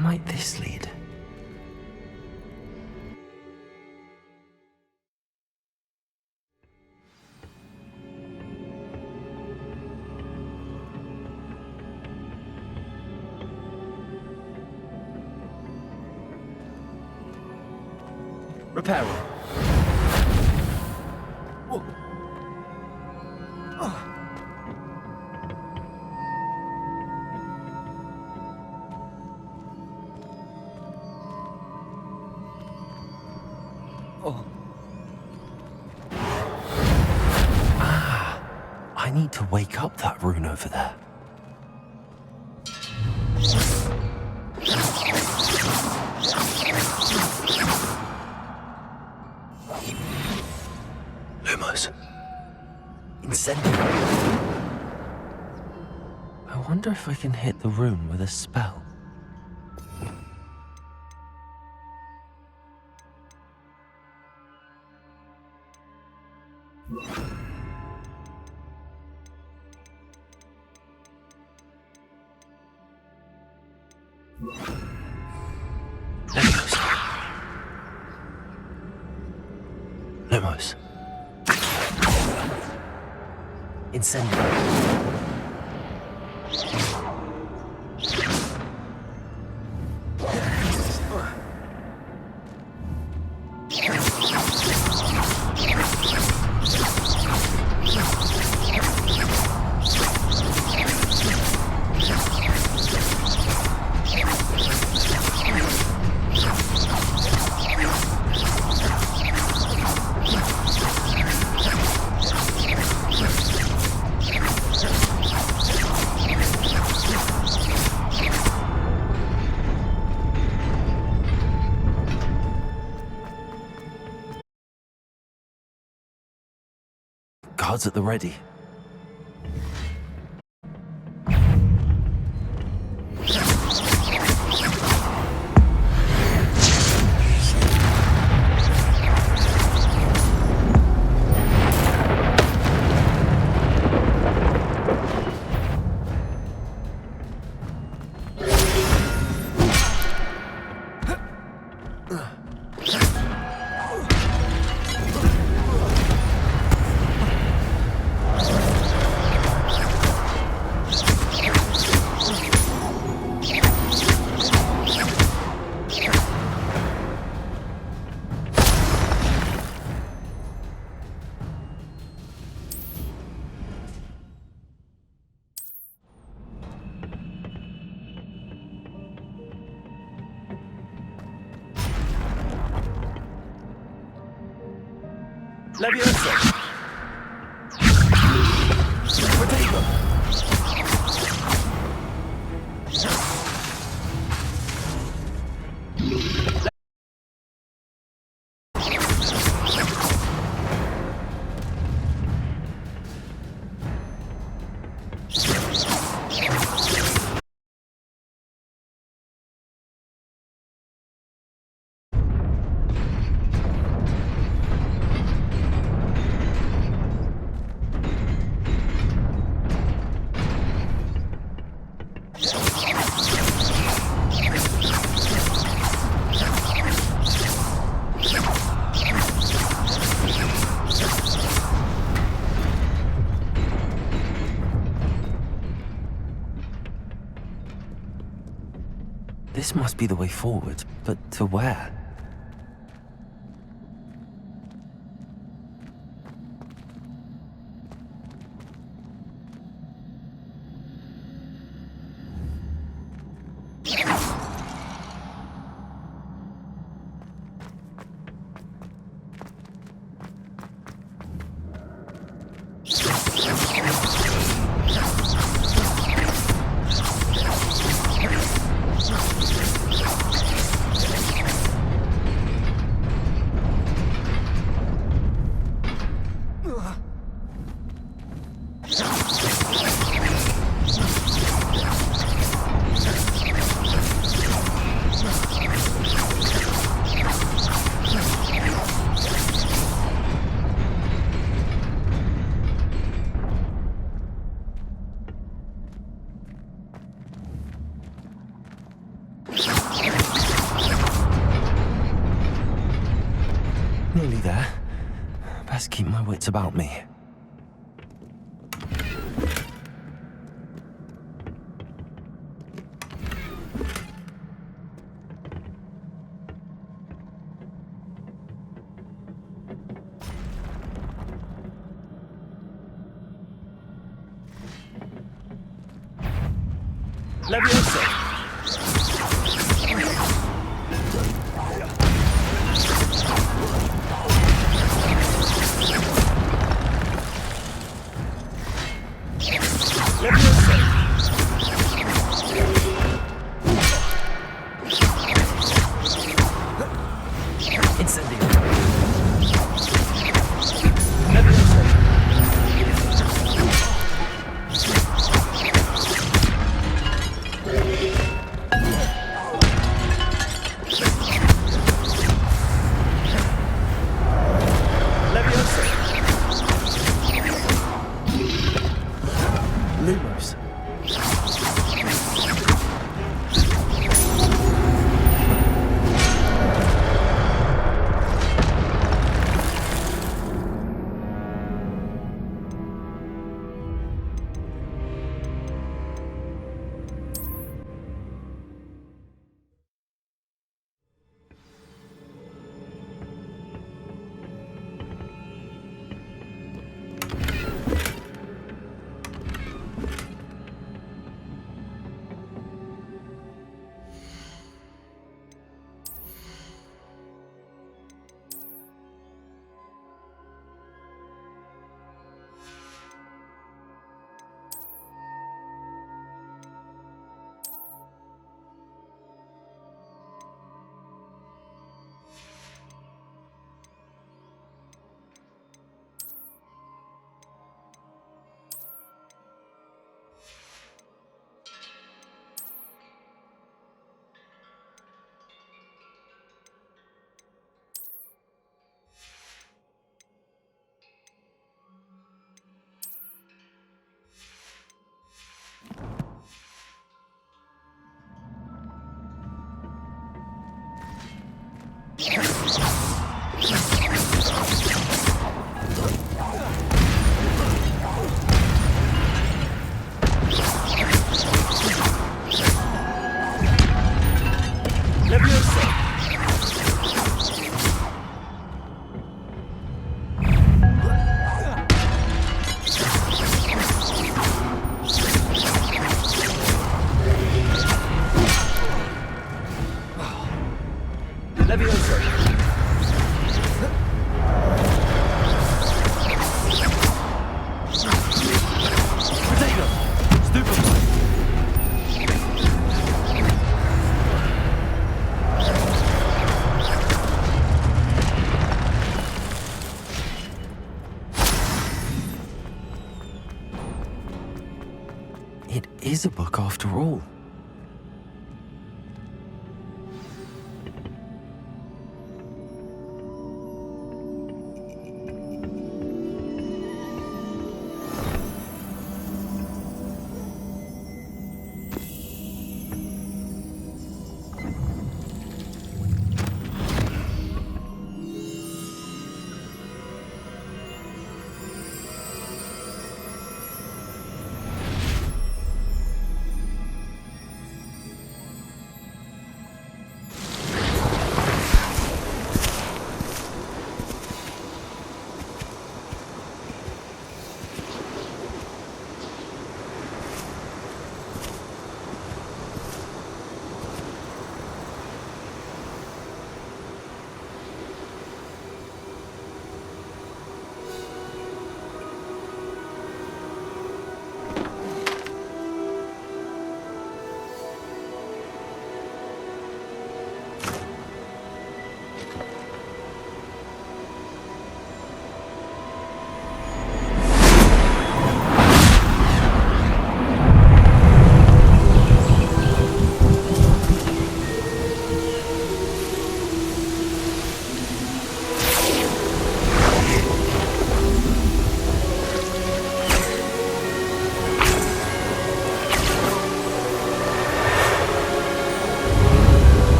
might this lead? Repair room. I need to wake up that rune over there. Lumos. Incendio. I wonder if I can hit the rune with a spell. Lumos. Incendio. Guards at the ready. Leviosa! Potato! This must be the way forward, but to where? Nearly there. Best keep my wits about me. Leviosa! Lumos. It is a book after all.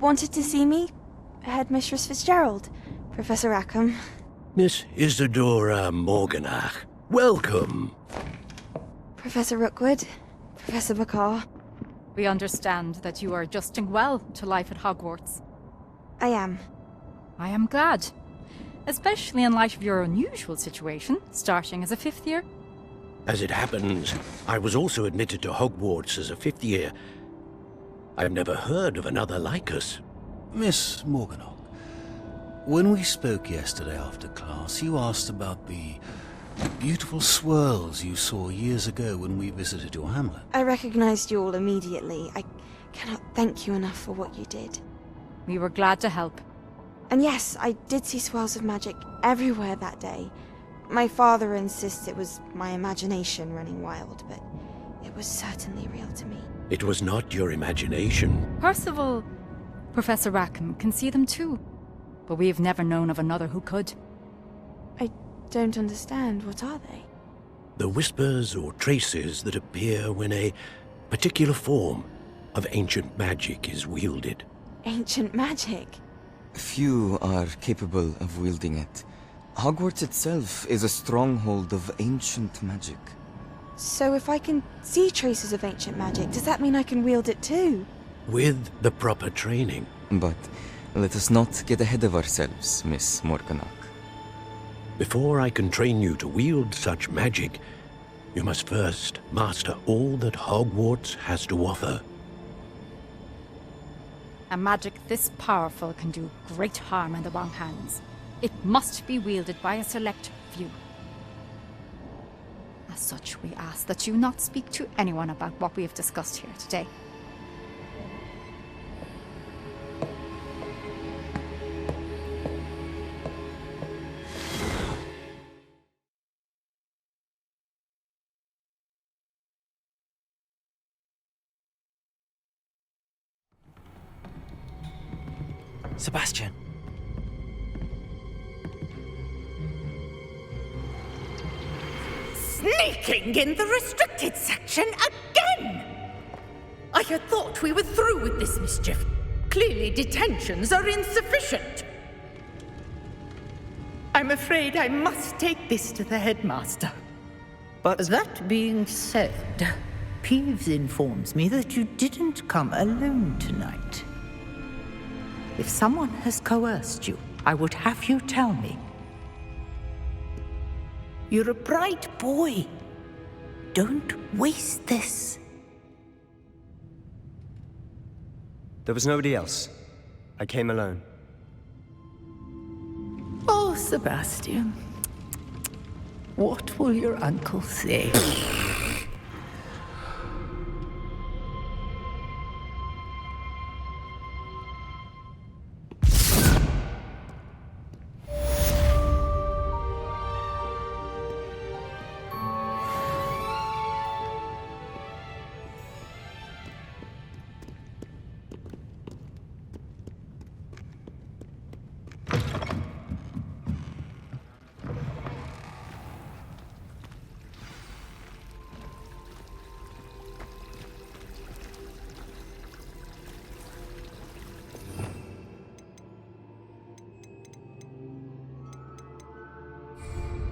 wanted to see me? Headmistress Fitzgerald, Professor Rackham. Miss Isadora Morganach, welcome. Professor Rookwood, Professor Bakar. We understand that you are adjusting well to life at Hogwarts. I am. I am glad. Especially in light of your unusual situation, starting as a 5th year. As it happens, I was also admitted to Hogwarts as a 5th year. I've never heard of another like us. Miss Morganach, when we spoke yesterday after class, you asked about the beautiful swirls you saw years ago when we visited your hamlet. I recognized you all immediately. I cannot thank you enough for what you did. We were glad to help. And yes, I did see swirls of magic everywhere that day. My father insists it was my imagination running wild, but it was certainly real to me. It was not your imagination. Percival, Professor Rackham can see them too. But we've never known of another who could. I don't understand. What are they? The whispers or traces that appear when a particular form of ancient magic is wielded. Ancient magic? Few are capable of wielding it. Hogwarts itself is a stronghold of ancient magic. So if I can see traces of ancient magic, does that mean I can wield it too? With the proper training. But let us not get ahead of ourselves, Miss Morganach. Before I can train you to wield such magic, you must first master all that Hogwarts has to offer. A magic this powerful can do great harm in the wrong hands. It must be wielded by a select few. As such, we ask that you not speak to anyone about what we have discussed here today. Sebastian. Sneaking in the restricted section again! I had thought we were through with this mischief. Clearly detentions are insufficient. I'm afraid I must take this to the headmaster. But that being said, Peeves informs me that you didn't come alone tonight. If someone has coerced you, I would have you tell me. You're a bright boy. Don't waste this. There was nobody else. I came alone. Oh, Sebastian. What will your uncle say?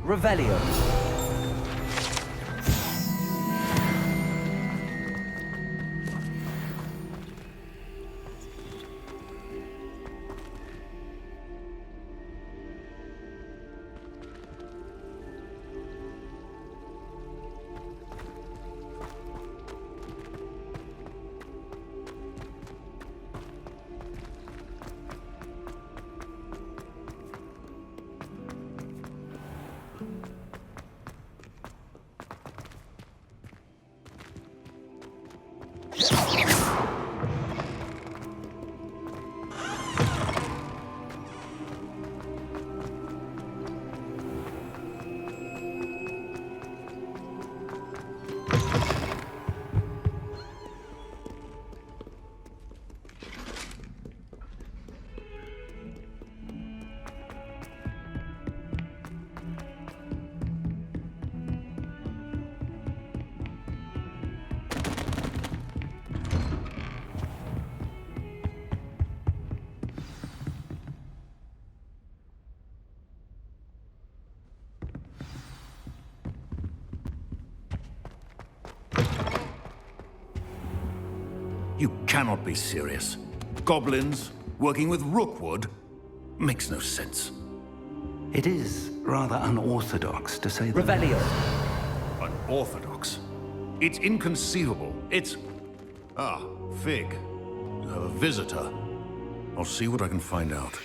Revelio. You cannot be serious. Goblins working with Rookwood? Makes no sense. It is rather unorthodox, to say the Revelio. Unorthodox? It's inconceivable. It's... Ah, Fig. You have a visitor. I'll see what I can find out.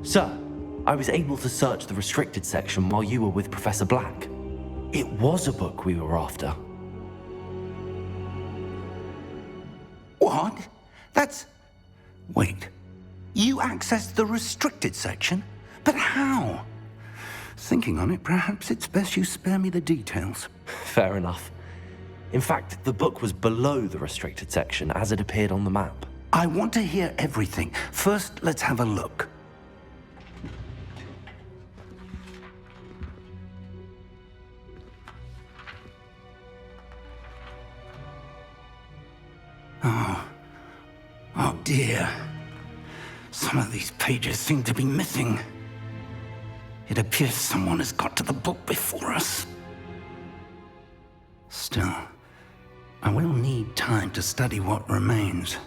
Sir, I was able to search the restricted section while you were with Professor Black. It was a book we were after. What? That's... Wait. You accessed the restricted section? But how? Thinking on it, perhaps it's best you spare me the details. Fair enough. In fact, the book was below the restricted section as it appeared on the map. I want to hear everything. First, let's have a look. Oh dear. Some of these pages seem to be missing. It appears someone has got to the book before us. Still, I will need time to study what remains.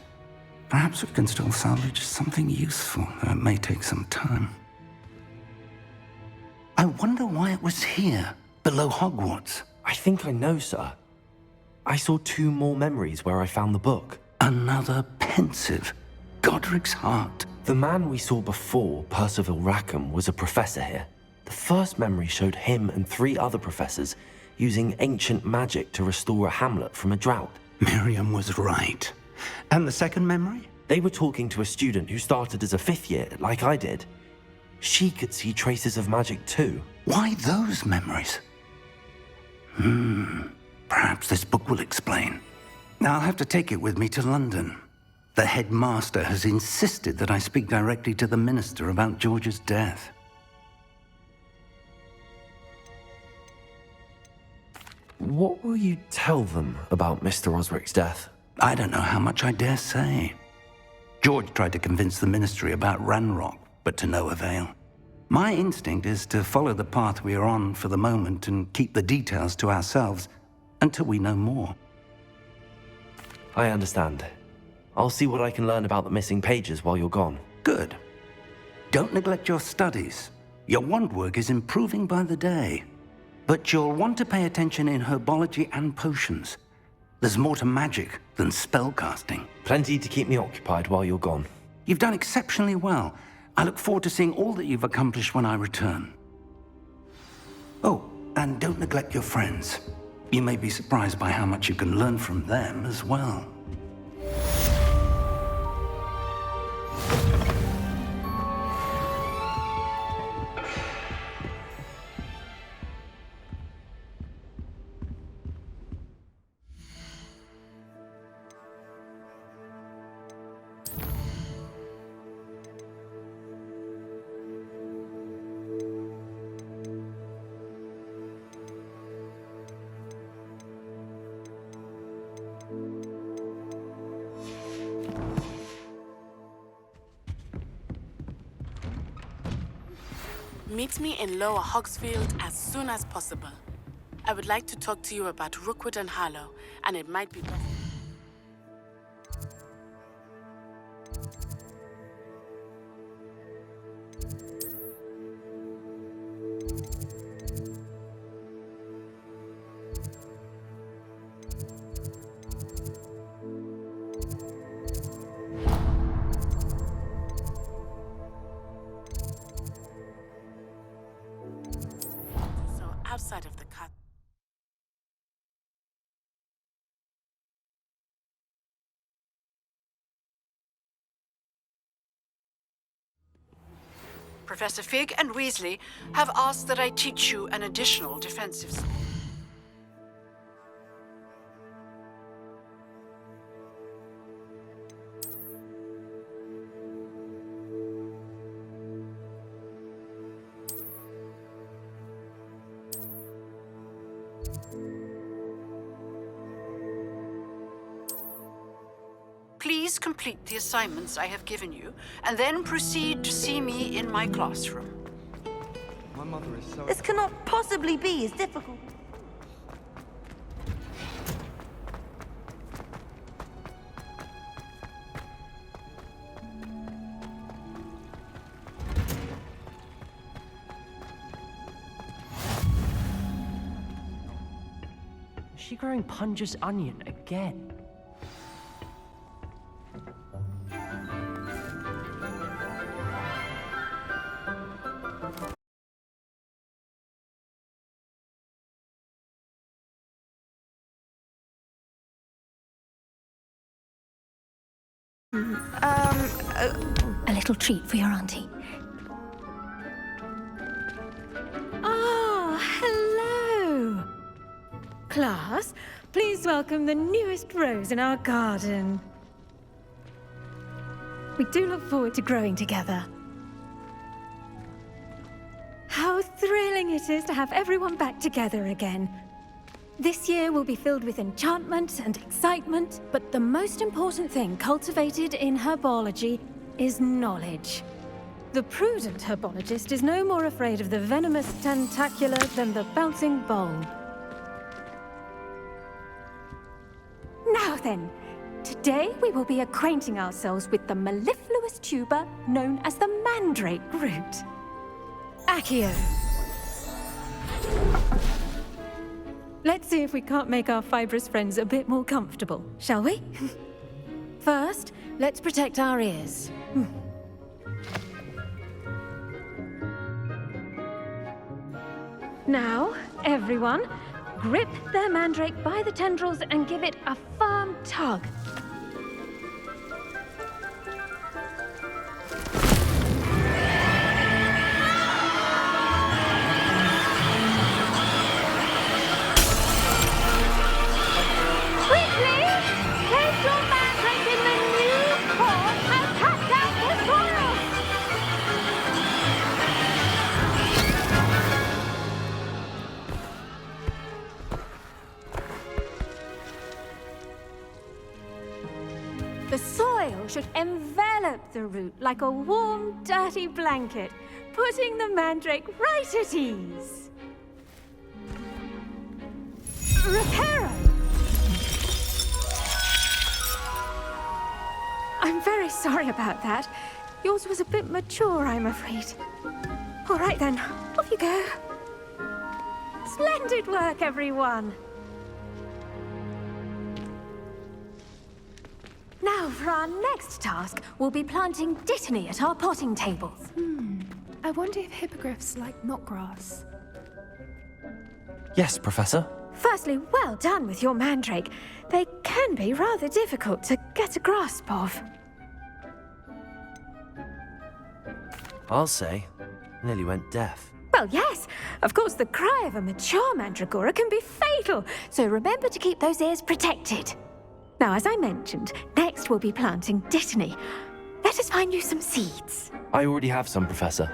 Perhaps we can still salvage something useful, though it may take some time. I wonder why it was here, below Hogwarts. I think I know, sir. I saw 2 more memories where I found the book. Another pensive. Godric's heart. The man we saw before, Percival Rackham, was a professor here. The first memory showed him and 3 other professors using ancient magic to restore a hamlet from a drought. Miriam was right. And the second memory? They were talking to a student who started as a 5th year, like I did. She could see traces of magic too. Why those memories? Perhaps this book will explain. Now I'll have to take it with me to London. The headmaster has insisted that I speak directly to the minister about George's death. What will you tell them about Mr. Osric's death? I don't know how much I dare say. George tried to convince the ministry about Ranrock, but to no avail. My instinct is to follow the path we are on for the moment and keep the details to ourselves until we know more. I understand. I'll see what I can learn about the missing pages while you're gone. Good. Don't neglect your studies. Your wand work is improving by the day. But you'll want to pay attention in herbology and potions. There's more to magic than spellcasting. Plenty to keep me occupied while you're gone. You've done exceptionally well. I look forward to seeing all that you've accomplished when I return. Oh, and don't neglect your friends. You may be surprised by how much you can learn from them as well. Meet me in Lower Hogsfield as soon as possible. I would like to talk to you about Rookwood and Harlow, and it might be best. Professor Fig and Weasley have asked that I teach you an additional defensive skill. Please complete the assignments I have given you, and then proceed to see me in my classroom. My mother is so... This cannot possibly be as difficult. Is she growing Punja's onion again? A little treat for your auntie. Oh, hello! Class, please welcome the newest rose in our garden. We do look forward to growing together. How thrilling it is to have everyone back together again. This year will be filled with enchantment and excitement, but the most important thing cultivated in herbology is knowledge. The prudent herbologist is no more afraid of the venomous tentacula than the bouncing bulb. Now then, today we will be acquainting ourselves with the mellifluous tuber known as the mandrake root. Accio. Let's see if we can't make our fibrous friends a bit more comfortable, shall we? First, let's protect our ears. Now, everyone, grip their mandrake by the tendrils and give it a firm tug. The soil should envelop the root like a warm, dirty blanket, putting the mandrake right at ease. Reparo! I'm very sorry about that. Yours was a bit mature, I'm afraid. All right then, off you go. Splendid work, everyone. Now, for our next task, we'll be planting dittany at our potting tables. I wonder if hippogriffs like knotgrass. Yes, Professor. Firstly, well done with your mandrake. They can be rather difficult to get a grasp of. I'll say, nearly went deaf. Well, yes. Of course, the cry of a mature mandragora can be fatal, so remember to keep those ears protected. Now, as I mentioned, next we'll be planting dittany. Let us find you some seeds. I already have some, Professor.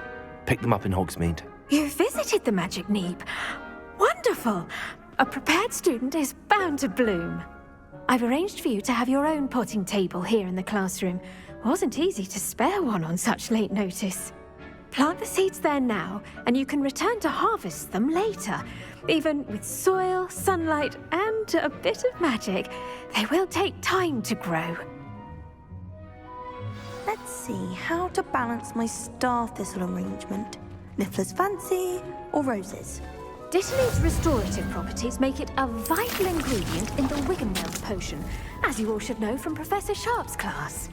Picked them up in Hogsmeade. You visited the Magic Neep. Wonderful. A prepared student is bound to bloom. I've arranged for you to have your own potting table here in the classroom. Wasn't easy to spare one on such late notice. Plant the seeds there now, and you can return to harvest them later. Even with soil, sunlight, and a bit of magic, they will take time to grow. Let's see how to balance my star thistle arrangement. Niffler's fancy or roses? Dittany's restorative properties make it a vital ingredient in the Wiggenweld potion, as you all should know from Professor Sharp's class.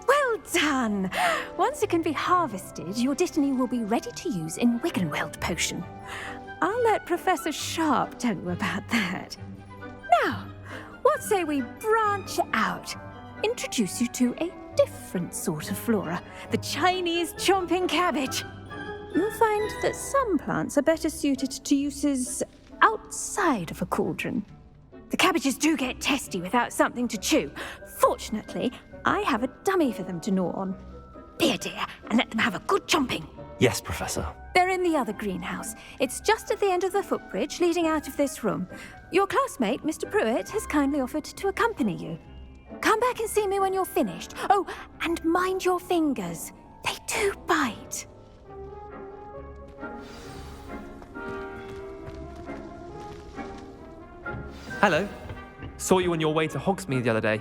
Well done! Once it can be harvested, your dittany will be ready to use in Wiggenweld potion. I'll let Professor Sharp tell you about that. Now, what say we branch out? Introduce you to a different sort of flora, the Chinese chomping cabbage. You'll find that some plants are better suited to uses outside of a cauldron. The cabbages do get testy without something to chew. Fortunately, I have a dummy for them to gnaw on. Be a dear and let them have a good chomping. Yes, Professor. They're in the other greenhouse. It's just at the end of the footbridge leading out of this room. Your classmate, Mr. Pruitt, has kindly offered to accompany you. Come back and see me when you're finished. Oh, and mind your fingers. They do bite. Hello. Saw you on your way to Hogsmeade the other day.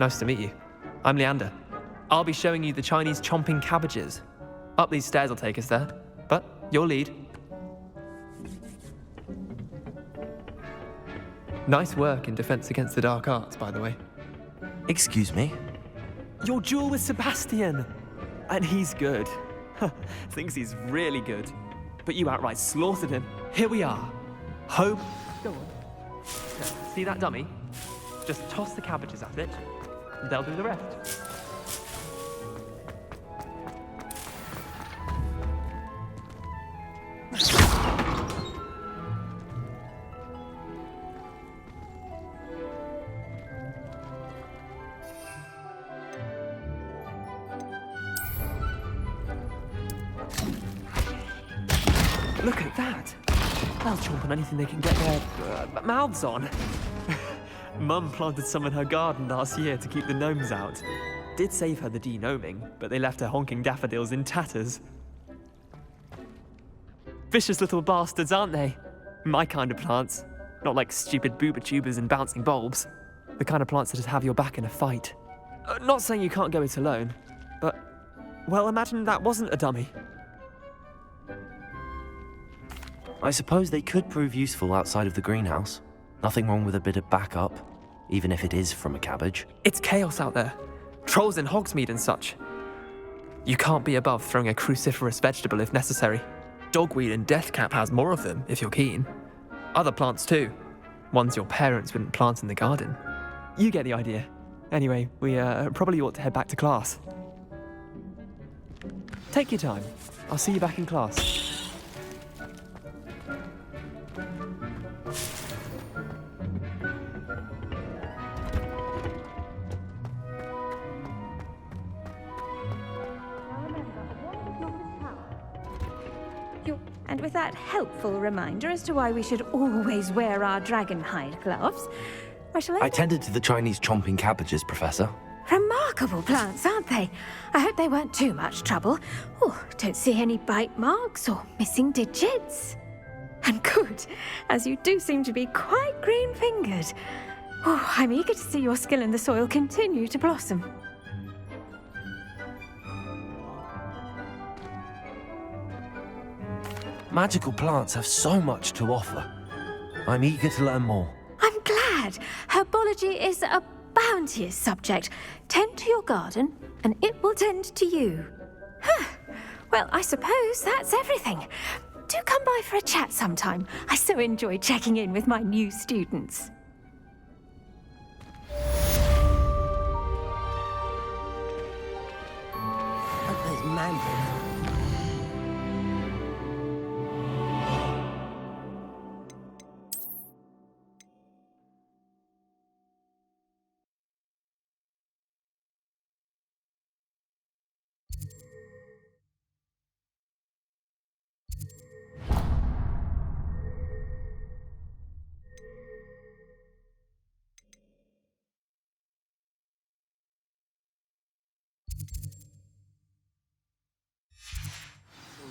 Nice to meet you. I'm Leander. I'll be showing you the Chinese chomping cabbages. Up these stairs will take us there, but you'll lead. Nice work in Defense Against the Dark Arts, by the way. Excuse me? Your duel with Sebastian! And he's good. Thinks he's really good. But you outright slaughtered him. Here we are. Home. Go on. Now, see that dummy? Just toss the cabbages at it, and they'll do the rest. Look at that! They'll chomp on anything they can get their mouths on. Mum planted some in her garden last year to keep the gnomes out. Did save her the de-gnoming, but they left her honking daffodils in tatters. Vicious little bastards, aren't they? My kind of plants. Not like stupid booba tubers and bouncing bulbs. The kind of plants that just have your back in a fight. Not saying you can't go it alone, but... well, imagine that wasn't a dummy. I suppose they could prove useful outside of the greenhouse. Nothing wrong with a bit of backup, even if it is from a cabbage. It's chaos out there. Trolls in Hogsmeade and such. You can't be above throwing a cruciferous vegetable if necessary. Dogweed and deathcap has more of them, if you're keen. Other plants too. Ones your parents wouldn't plant in the garden. You get the idea. Anyway, we probably ought to head back to class. Take your time. I'll see you back in class. And with that helpful reminder as to why we should always wear our dragon hide gloves, I tended to the Chinese chomping cabbages, Professor. Remarkable plants, aren't they? I hope they weren't too much trouble. Oh, don't see any bite marks or missing digits. And good, as you do seem to be quite green-fingered. Oh, I'm eager to see your skill in the soil continue to blossom. Magical plants have so much to offer. I'm eager to learn more. I'm glad. Herbology is a bounteous subject. Tend to your garden, and it will tend to you. Huh. Well, I suppose that's everything. Do come by for a chat sometime. I so enjoy checking in with my new students. Those mandrakes.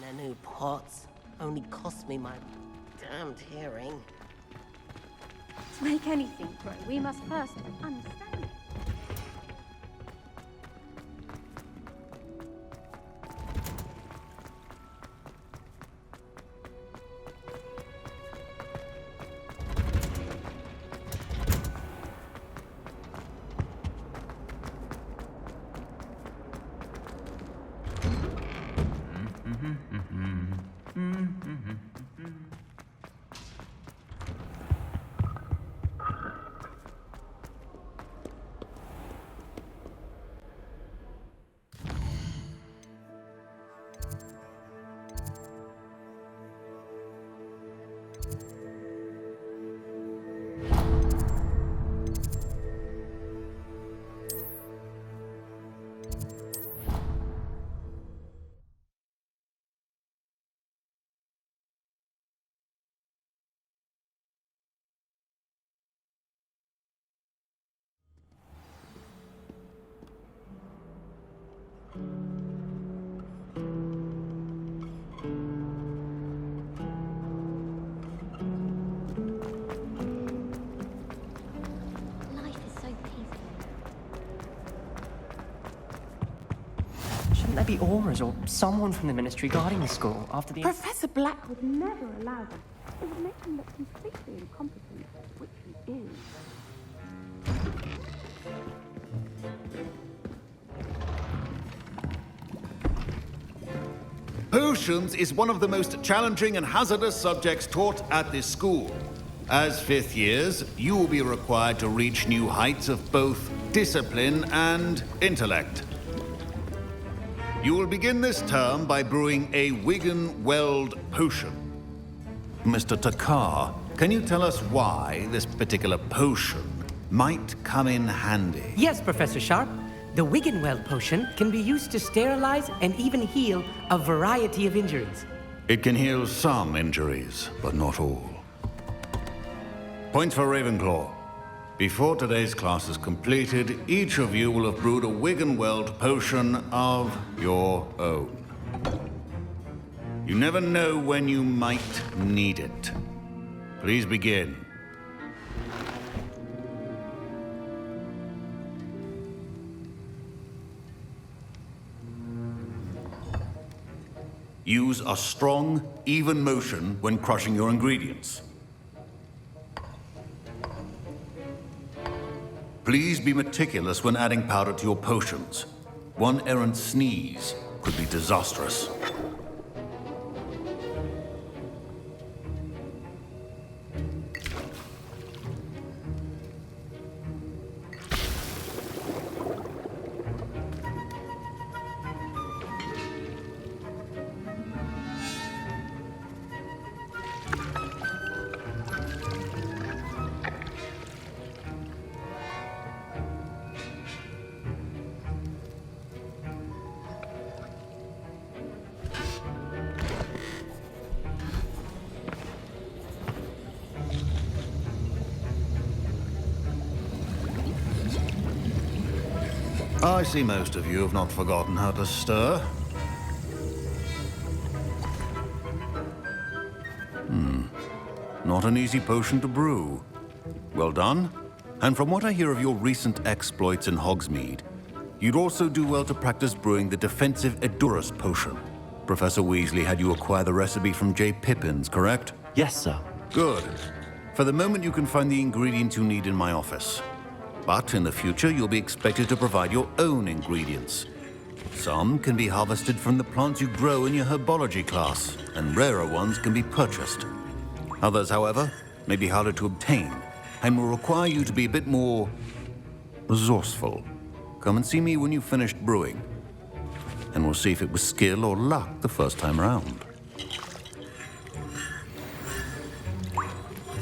The new pots only cost me my damned hearing. To make anything grow, we must first understand it. there be auras or someone from the Ministry guarding the school after the... Professor Black Would never allow them. It would make him look completely incompetent, which he is. Potions is one of the most challenging and hazardous subjects taught at this school. As fifth years, you will be required to reach new heights of both discipline and intellect. You will begin this term by brewing a Wigan-Weld potion. Mr. Takar, can you tell us why this particular potion might come in handy? Yes, Professor Sharp. The Wigan-Weld potion can be used to sterilize and even heal a variety of injuries. It can heal some injuries, but not all. Points for Ravenclaw. Before today's class is completed, each of you will have brewed a Wigan-Weld potion of your own. You never know when you might need it. Please begin. Use a strong, even motion when crushing your ingredients. Please be meticulous when adding powder to your potions. One errant sneeze could be disastrous. I see most of you have not forgotten how to stir. Not an easy potion to brew. Well done. And from what I hear of your recent exploits in Hogsmeade, you'd also do well to practice brewing the defensive Edurus potion. Professor Weasley had you acquire the recipe from J. Pippins, correct? Yes, sir. Good. For the moment, you can find the ingredients you need in my office. But in the future, you'll be expected to provide your own ingredients. Some can be harvested from the plants you grow in your herbology class, and rarer ones can be purchased. Others, however, may be harder to obtain, and will require you to be a bit more resourceful. Come and see me when you've finished brewing, and we'll see if it was skill or luck the first time around.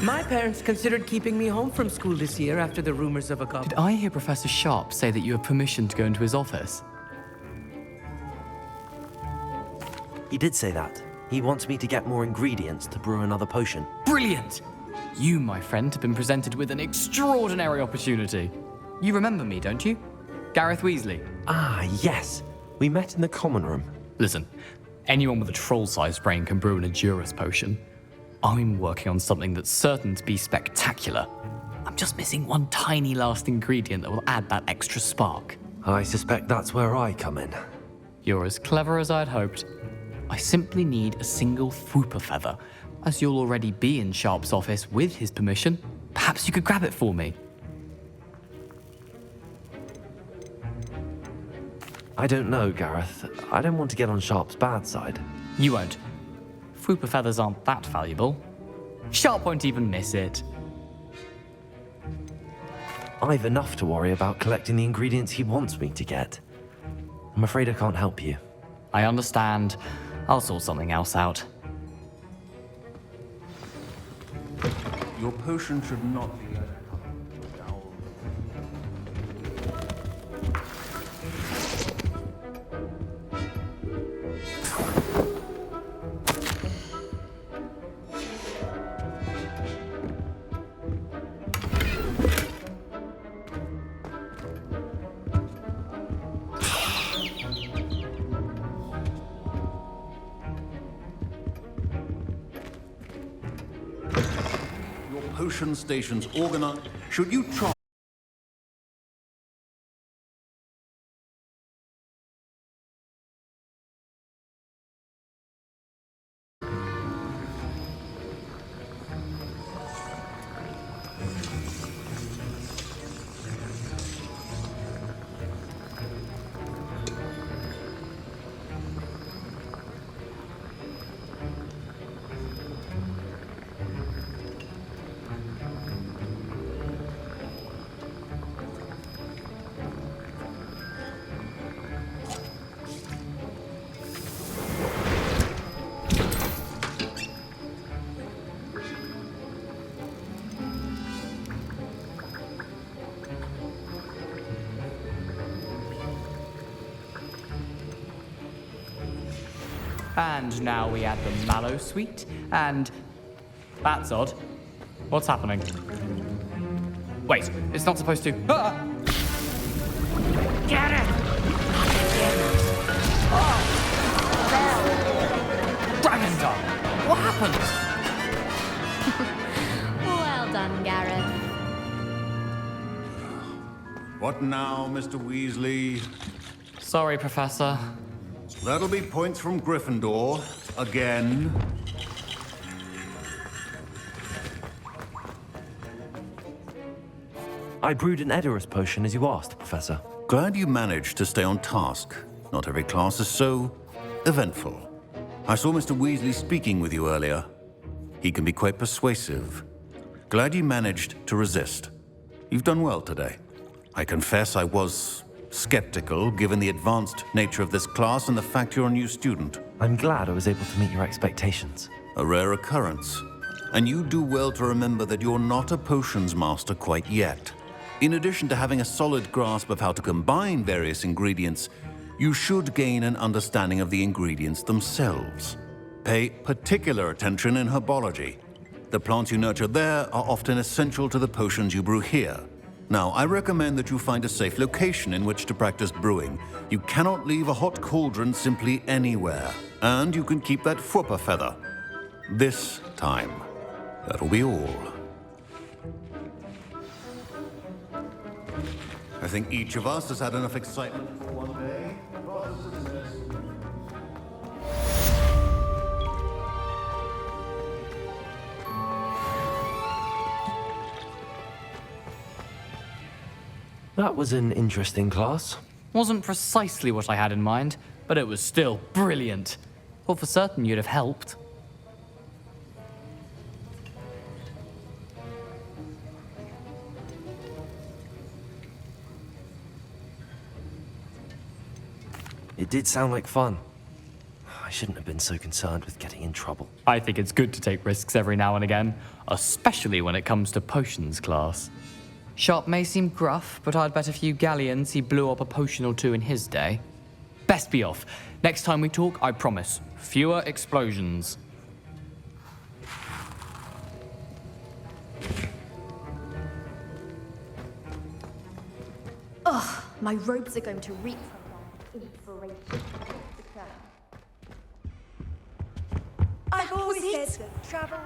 My parents considered keeping me home from school this year after the rumors of a Did I hear Professor Sharp say that you have permission to go into his office? He did say that. He wants me to get more ingredients to brew another potion. Brilliant! You, my friend, have been presented with an extraordinary opportunity. You remember me, don't you? Gareth Weasley. Ah, yes. We met in the common room. Listen, anyone with a troll-sized brain can brew an Edurus potion. I'm working on something that's certain to be spectacular. I'm just missing one tiny last ingredient that will add that extra spark. I suspect that's where I come in. You're as clever as I'd hoped. I simply need a single Fwooper feather. As you'll already be in Sharp's office with his permission, perhaps you could grab it for me. I don't know, Gareth. I don't want to get on Sharp's bad side. You won't. Fwooper feathers aren't that valuable. Sharp won't even miss it. I've enough to worry about collecting the ingredients he wants me to get. I'm afraid I can't help you. I understand. I'll sort something else out. Your potion should not be... Potion stations organized. Should you try... And now we add the mallow sweet, and... That's odd. What's happening? Wait, it's not supposed to... Ah! Get it! Dragon Dung! What happened? Well done, Gareth. What now, Mr. Weasley? Sorry, Professor. That'll be points from Gryffindor. Again. I brewed an Edorus potion as you asked, Professor. Glad you managed to stay on task. Not every class is so eventful. I saw Mr. Weasley speaking with you earlier. He can be quite persuasive. Glad you managed to resist. You've done well today. I confess I was skeptical, given the advanced nature of this class and the fact you're a new student. I'm glad I was able to meet your expectations. A rare occurrence. And you do well to remember that you're not a potions master quite yet. In addition to having a solid grasp of how to combine various ingredients, you should gain an understanding of the ingredients themselves. Pay particular attention in herbology. The plants you nurture there are often essential to the potions you brew here. Now, I recommend that you find a safe location in which to practice brewing. You cannot leave a hot cauldron simply anywhere. And you can keep that Fwooper feather. This time. That'll be all. I think each of us has had enough excitement for one day. That was an interesting class. Wasn't precisely what I had in mind, but it was still brilliant. Thought for certain you'd have helped. It did sound like fun. I shouldn't have been so concerned with getting in trouble. I think it's good to take risks every now and again, especially when it comes to potions class. Sharp may seem gruff, but I'd bet a few galleons he blew up a potion or two in his day. Best be off. Next time we talk, I promise, fewer explosions. Ugh, my robes are going to reek from that inspiration. I've always said that travel.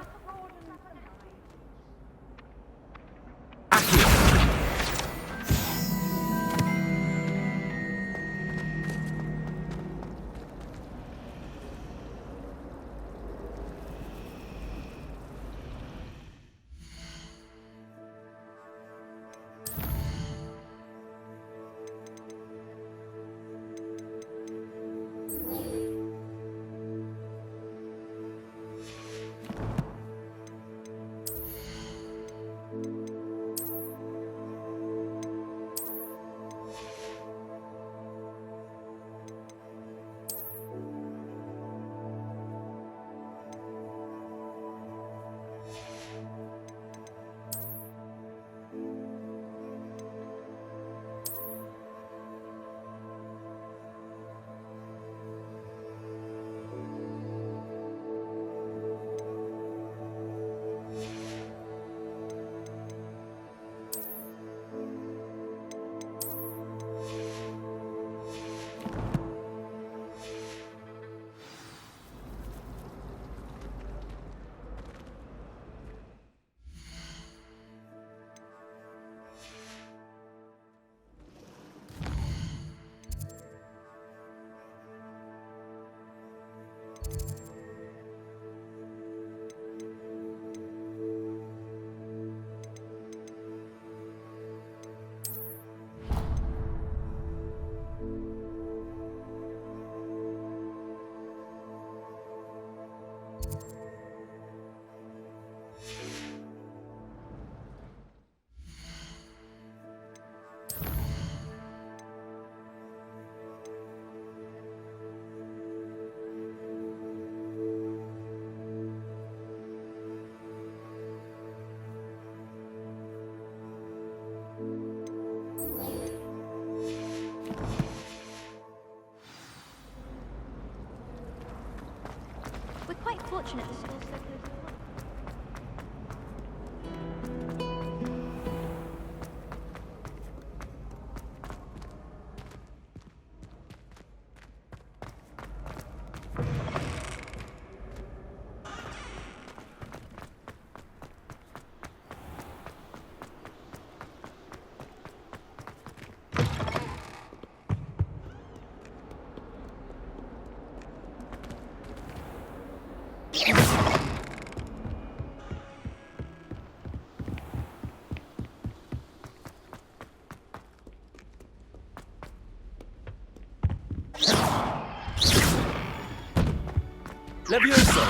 Levioso!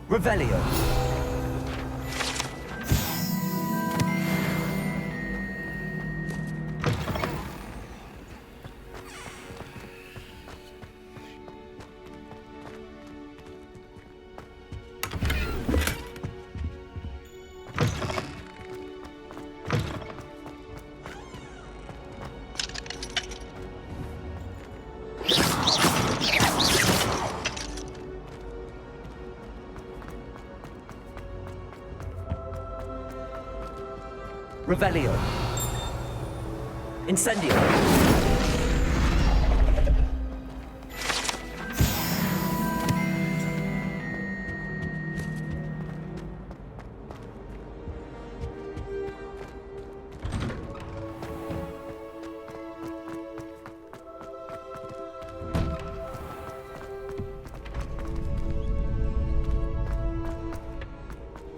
Revelio! Revelio. Incendio.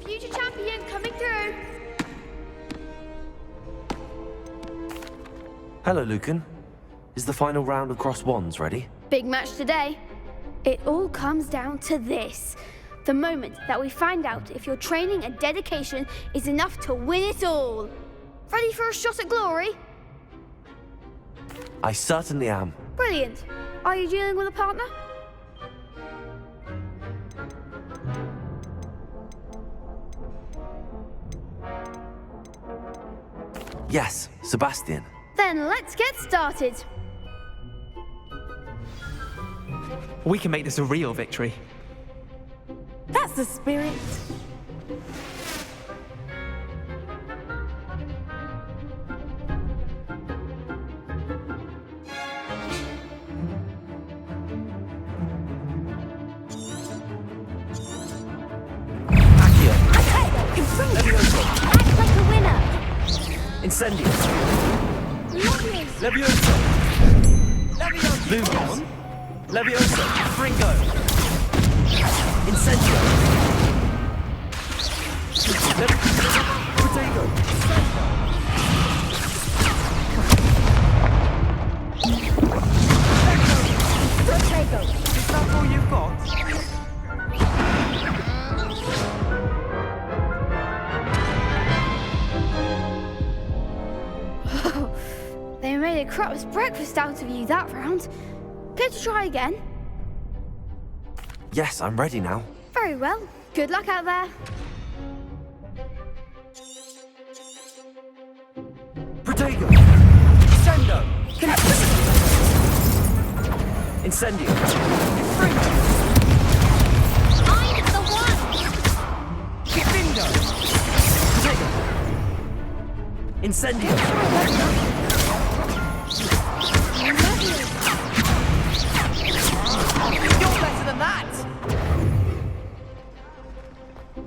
Future champion coming through. Hello, Lucan. Is the final round of Cross Wands ready? Big match today. It all comes down to this. The moment that we find out if your training and dedication is enough to win it all. Ready for a shot at glory? I certainly am. Brilliant. Are you dealing with a partner? Yes, Sebastian. Then let's get started. We can make this a real victory. That's the spirit. Accio. Levioso. Act like a winner. Incendio. Levioso. Levioso. Lumos. Levioso. Fringo. Incendio. Potato. Potato. Is that all you've got? They made a crap's breakfast out of you that round. Care to try again? Yes, I'm ready now. Very well. Good luck out there. Protego! Sendo! Incendio! I'm the one! Bindo! Protego! Incendio! You're better than that!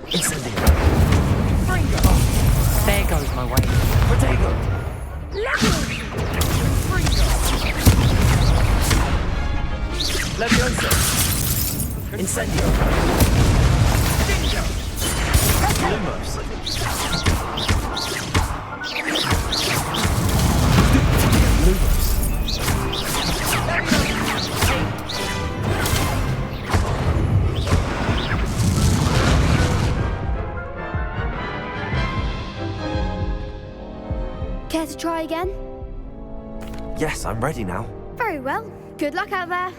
Incendio! Fringo! There goes my way. Protego! Levioso! Incendio! Lumos! Lumos! Care to try again? Yes, I'm ready now. Very well. Good luck out there.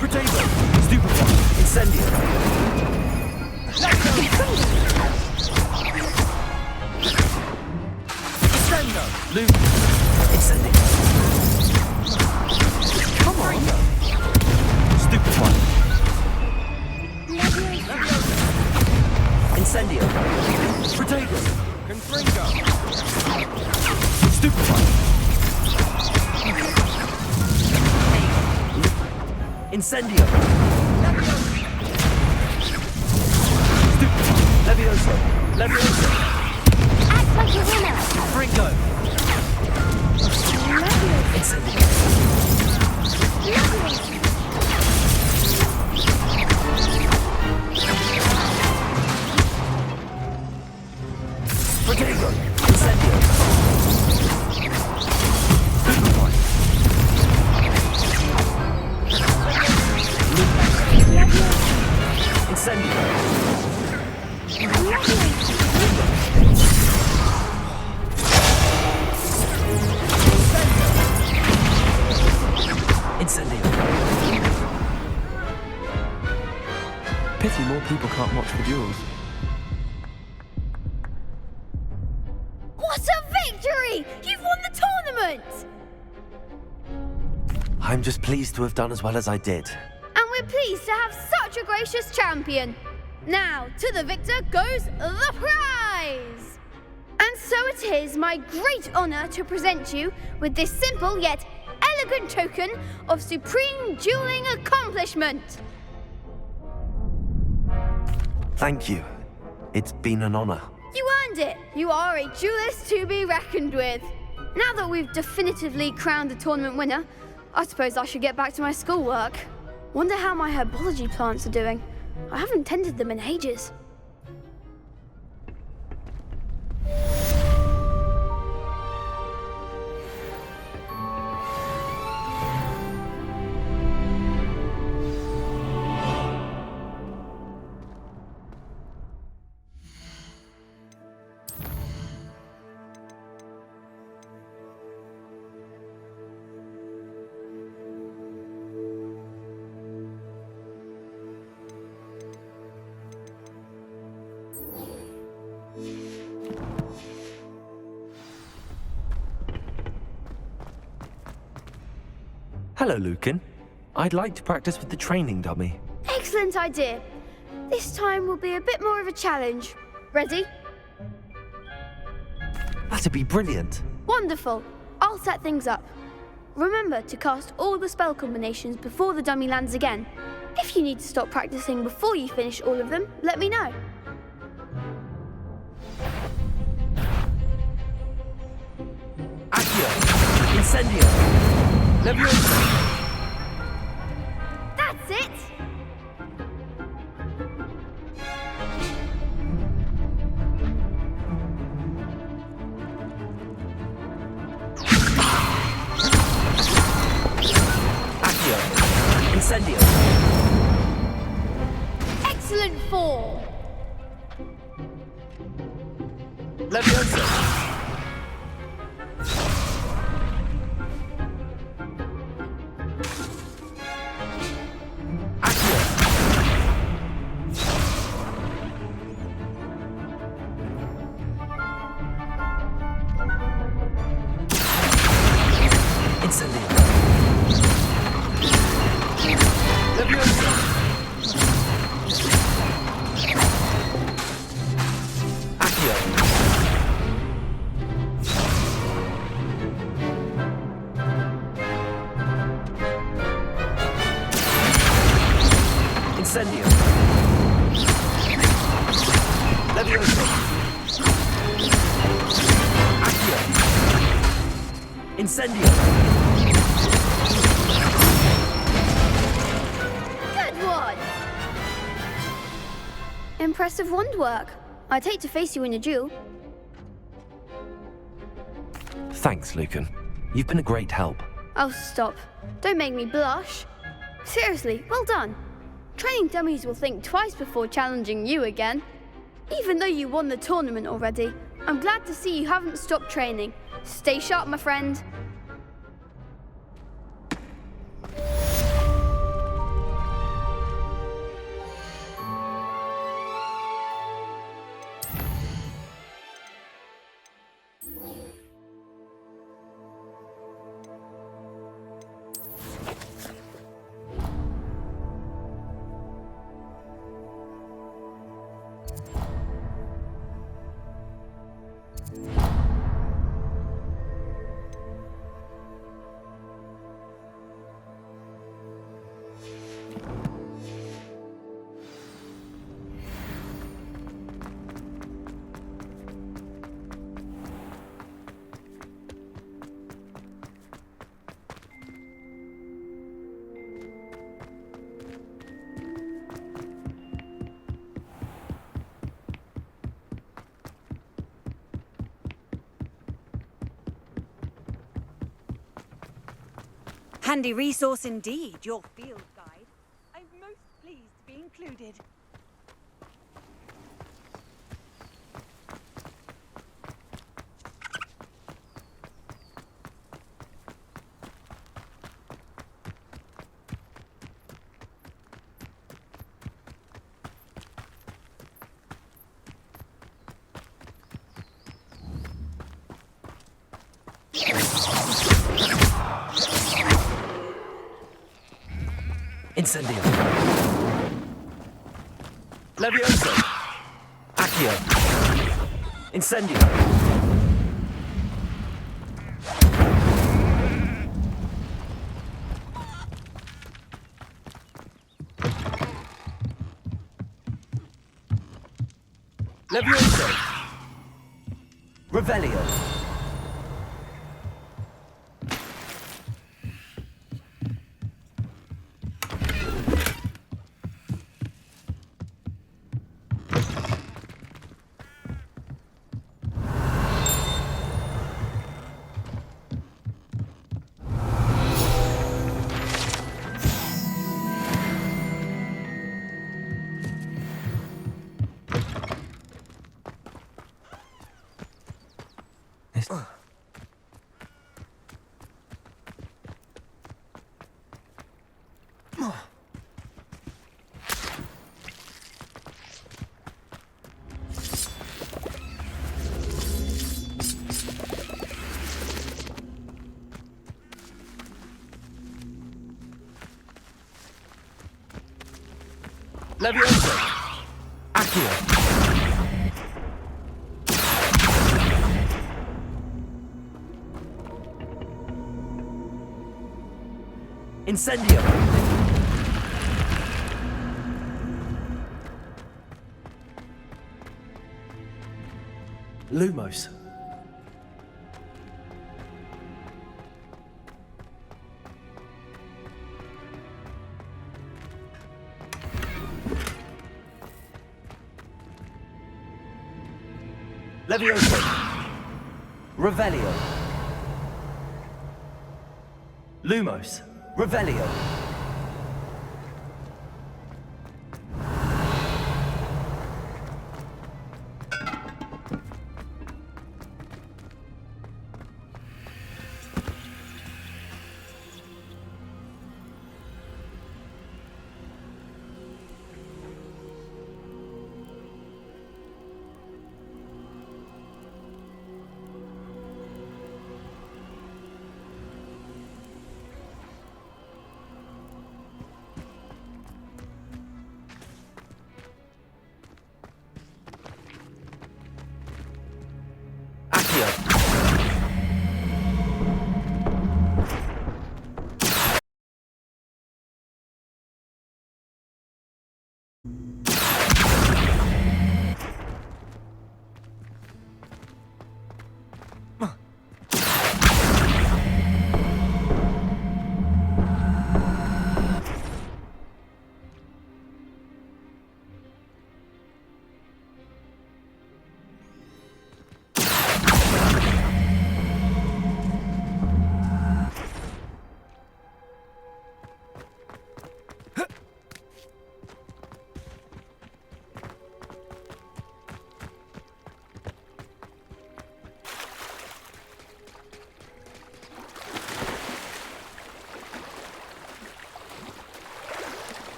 Protego! Stupefy! Incendio! Incendio! Loop! Incendio! Come on! Stupefy! Incendio! Protego! Confringo! Stupefy! Incendio! Levioso! Levioso! Act like a winner. Fringo! Incendio! Protego! Incendio! Obviously, more people can't watch the duels. What a victory! You've won the tournament! I'm just pleased to have done as well as I did. And we're pleased to have such a gracious champion. Now, to the victor goes the prize! And so it is my great honour to present you with this simple yet elegant token of supreme dueling accomplishment. Thank you. It's been an honour. You earned it. You are a duelist to be reckoned with. Now that we've definitively crowned the tournament winner, I suppose I should get back to my schoolwork. Wonder how my herbology plants are doing. I haven't tended them in ages. Hello, Lucan. I'd like to practice with the training dummy. Excellent idea. This time will be a bit more of a challenge. Ready? That'd be brilliant. Wonderful. I'll set things up. Remember to cast all the spell combinations before the dummy lands again. If you need to stop practicing before you finish all of them, let me know. Accio! Incendio! Leviosa! That's it! Accio! Incendio! Excellent form! Leviosa! Incendio! Leviosa! Accio! Incendio! Good one! Impressive wand work. I'd hate to face you in a duel. Thanks, Lucan. You've been a great help. Oh, stop. Don't make me blush. Seriously, well done. Training dummies will think twice before challenging you again. Even though you won the tournament already, I'm glad to see you haven't stopped training. Stay sharp, my friend. Handy resource indeed, your field guide. I'm most pleased to be included. Incendio. Levioso. Accio. Incendio. Levioso. Revelio. Levioso. Accio. Incendio. Lumos. Levioso. Revelio. Lumos. Revelio.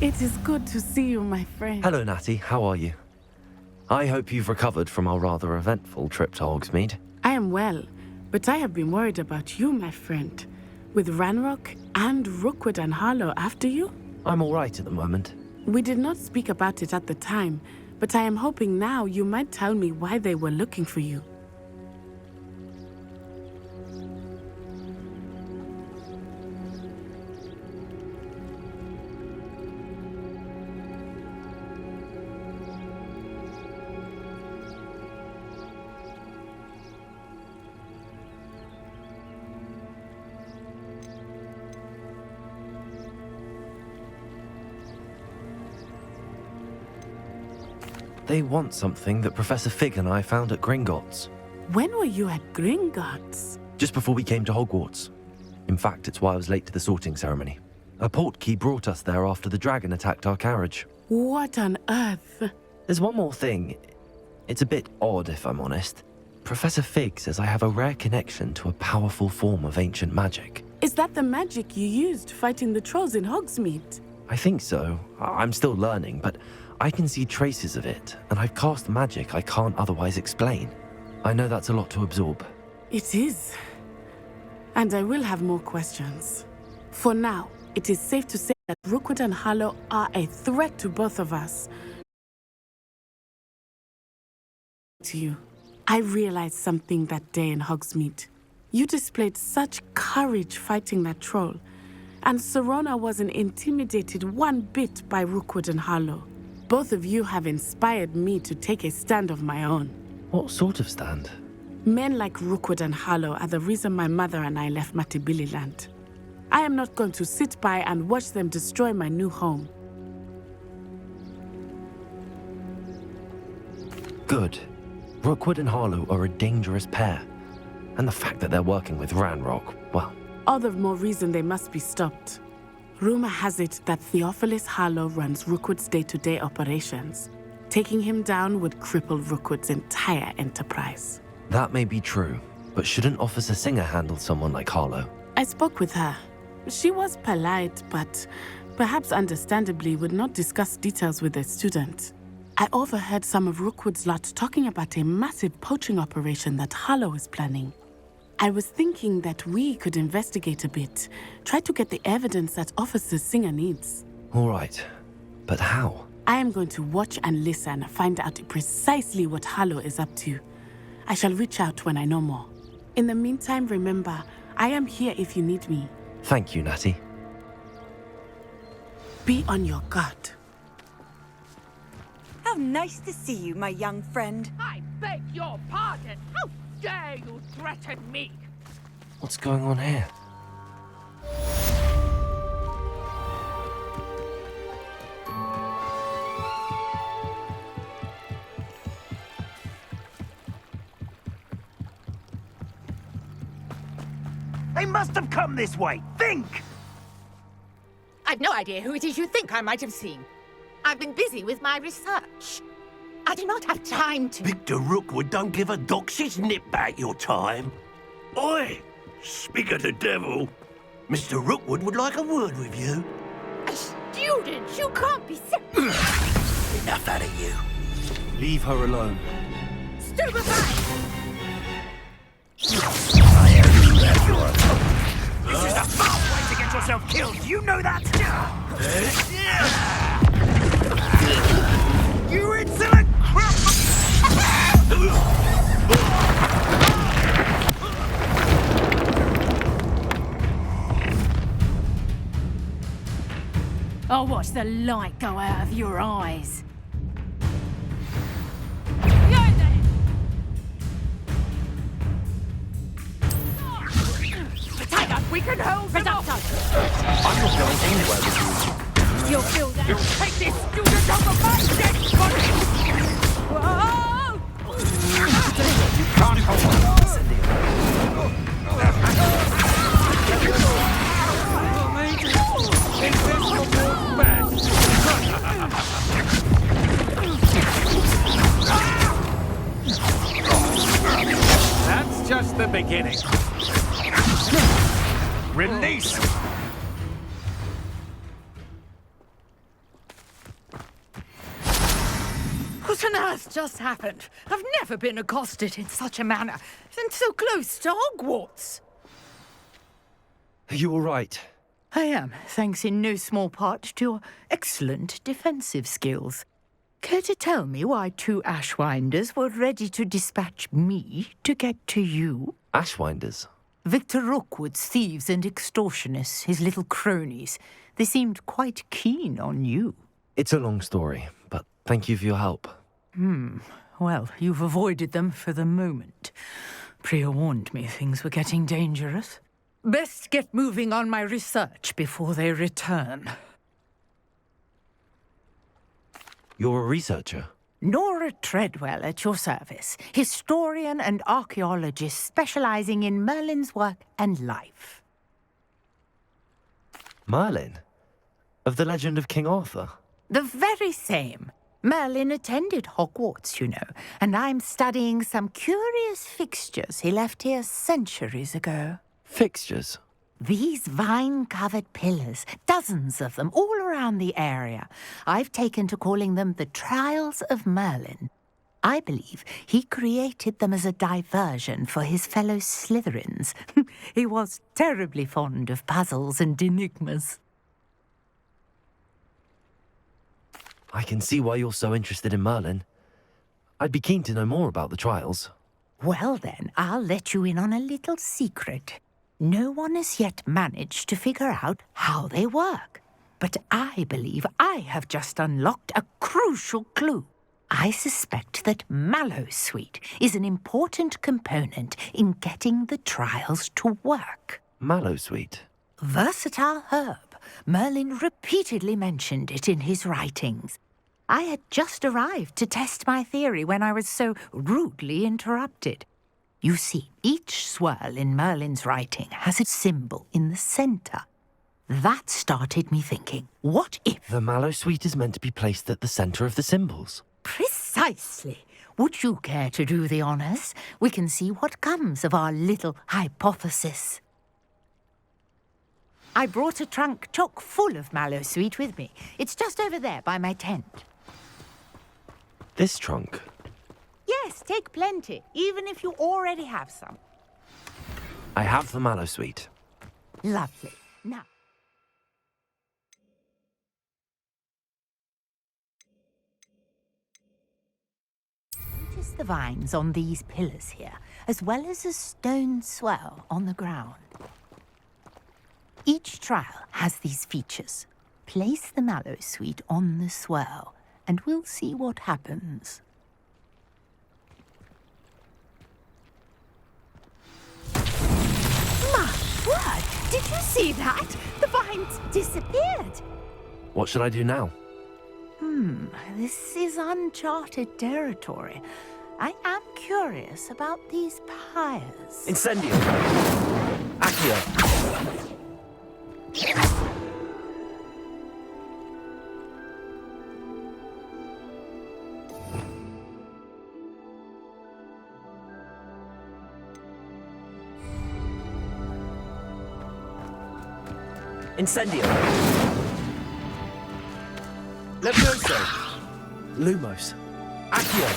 It is good to see you, my friend. Hello, Natty. How are you? I hope you've recovered from our rather eventful trip to Hogsmeade. I am well, but I have been worried about you, my friend. With Ranrock and Rookwood and Harlow after you? I'm all right at the moment. We did not speak about it at the time, but I am hoping now you might tell me why they were looking for you. They want something that Professor Fig and I found at Gringotts. When were you at Gringotts? Just before we came to Hogwarts. In fact, it's why I was late to the sorting ceremony. A portkey brought us there after the dragon attacked our carriage. What on earth? There's one more thing. It's a bit odd, if I'm honest. Professor Fig says I have a rare connection to a powerful form of ancient magic. Is that the magic you used fighting the trolls in Hogsmeade? I think so. I'm still learning, but I can see traces of it, and I've cast magic I can't otherwise explain. I know that's a lot to absorb. It is. And I will have more questions. For now, it is safe to say that Rookwood and Harlow are a threat to both of us. To you, I realized something that day in Hogsmeade. You displayed such courage fighting that troll, and Serona wasn't intimidated one bit by Rookwood and Harlow. Both of you have inspired me to take a stand of my own. What sort of stand? Men like Rookwood and Harlow are the reason my mother and I left Matibili-land. I am not going to sit by and watch them destroy my new home. Good. Rookwood and Harlow are a dangerous pair. And the fact that they're working with Ranrock, well... All the more reason they must be stopped. Rumor has it that Theophilus Harlow runs Rookwood's day-to-day operations. Taking him down would cripple Rookwood's entire enterprise. That may be true, but shouldn't Officer Singer handle someone like Harlow? I spoke with her. She was polite, but perhaps understandably would not discuss details with a student. I overheard some of Rookwood's lot talking about a massive poaching operation that Harlow is planning. I was thinking that we could investigate a bit, try to get the evidence that Officer Singer needs. All right, but how? I am going to watch and listen, find out precisely what Harlow is up to. I shall reach out when I know more. In the meantime, remember, I am here if you need me. Thank you, Natty. Be on your guard. How nice to see you, my young friend. I beg your pardon. How dare you threaten me? What's going on here? They must have come this way. Think! I've no idea who it is you think I might have seen. I've been busy with my research. I do not have time to... Victor Rookwood don't give a doxy's nip back your time. Oi! Speak of the devil. Mr. Rookwood would like a word with you. A student? You can't be so... Enough out of you. Leave her alone. Stupefy! This is a foul way to get yourself killed. You know that? You insolent crap! I'll watch the light go out of your eyes. We can hold them off. I'm not going anywhere with you. You'll feel that. You take this student over my dead body. Whoa! You can't hold on, That's just the beginning. Release! What on earth just happened? I've never been accosted in such a manner, and so close to Hogwarts. Are you all right? I am, thanks in no small part to your excellent defensive skills. Care to tell me why two Ashwinders were ready to dispatch me to get to you? Ashwinders? Victor Rookwood's thieves and extortionists, his little cronies. They seemed quite keen on you. It's a long story, but thank you for your help. Well, you've avoided them for the moment. Priya warned me things were getting dangerous. Best get moving on my research before they return. You're a researcher? Nora Treadwell at your service, historian and archaeologist specializing in Merlin's work and life. Merlin? Of the legend of King Arthur? The very same. Merlin attended Hogwarts, you know, and I'm studying some curious fixtures he left here centuries ago. Fixtures? These vine-covered pillars, dozens of them, all around the area. I've taken to calling them the Trials of Merlin. I believe he created them as a diversion for his fellow Slytherins. He was terribly fond of puzzles and enigmas. I can see why you're so interested in Merlin. I'd be keen to know more about the trials. Well then, I'll let you in on a little secret. No one has yet managed to figure out how they work. But I believe I have just unlocked a crucial clue. I suspect that Mallowsweet is an important component in getting the trials to work. Mallowsweet? Versatile herb. Merlin repeatedly mentioned it in his writings. I had just arrived to test my theory when I was so rudely interrupted. You see, each swirl in Merlin's writing has a symbol in the centre. That started me thinking, what if... The Mallowsweet is meant to be placed at the centre of the symbols. Precisely. Would you care to do the honours? We can see what comes of our little hypothesis. I brought a trunk chock full of Mallowsweet with me. It's just over there by my tent. This trunk? Yes, take plenty, even if you already have some. I have the Mallowsweet. Lovely. Now... notice the vines on these pillars here, as well as a stone swell on the ground. Each trial has these features. Place the Mallowsweet on the swell, and we'll see what happens. My word! Did you see that? The vines disappeared! What should I do now? This is uncharted territory. I am curious about these pyres. Incendio! Accio! Incendio! Levioso! Lumos! Accio!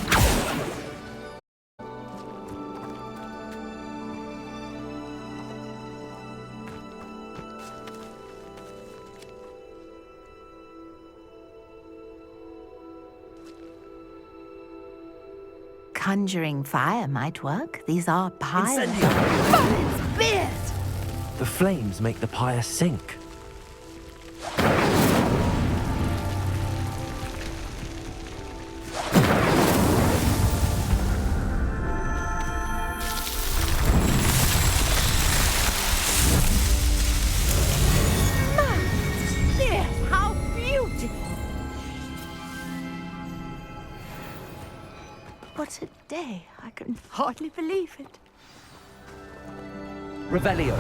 Conjuring fire might work. These are pyres. Incendio! Oh, it's beard! The flames make the pyre sink. How beautiful! What a day. I can hardly believe it. Revelio.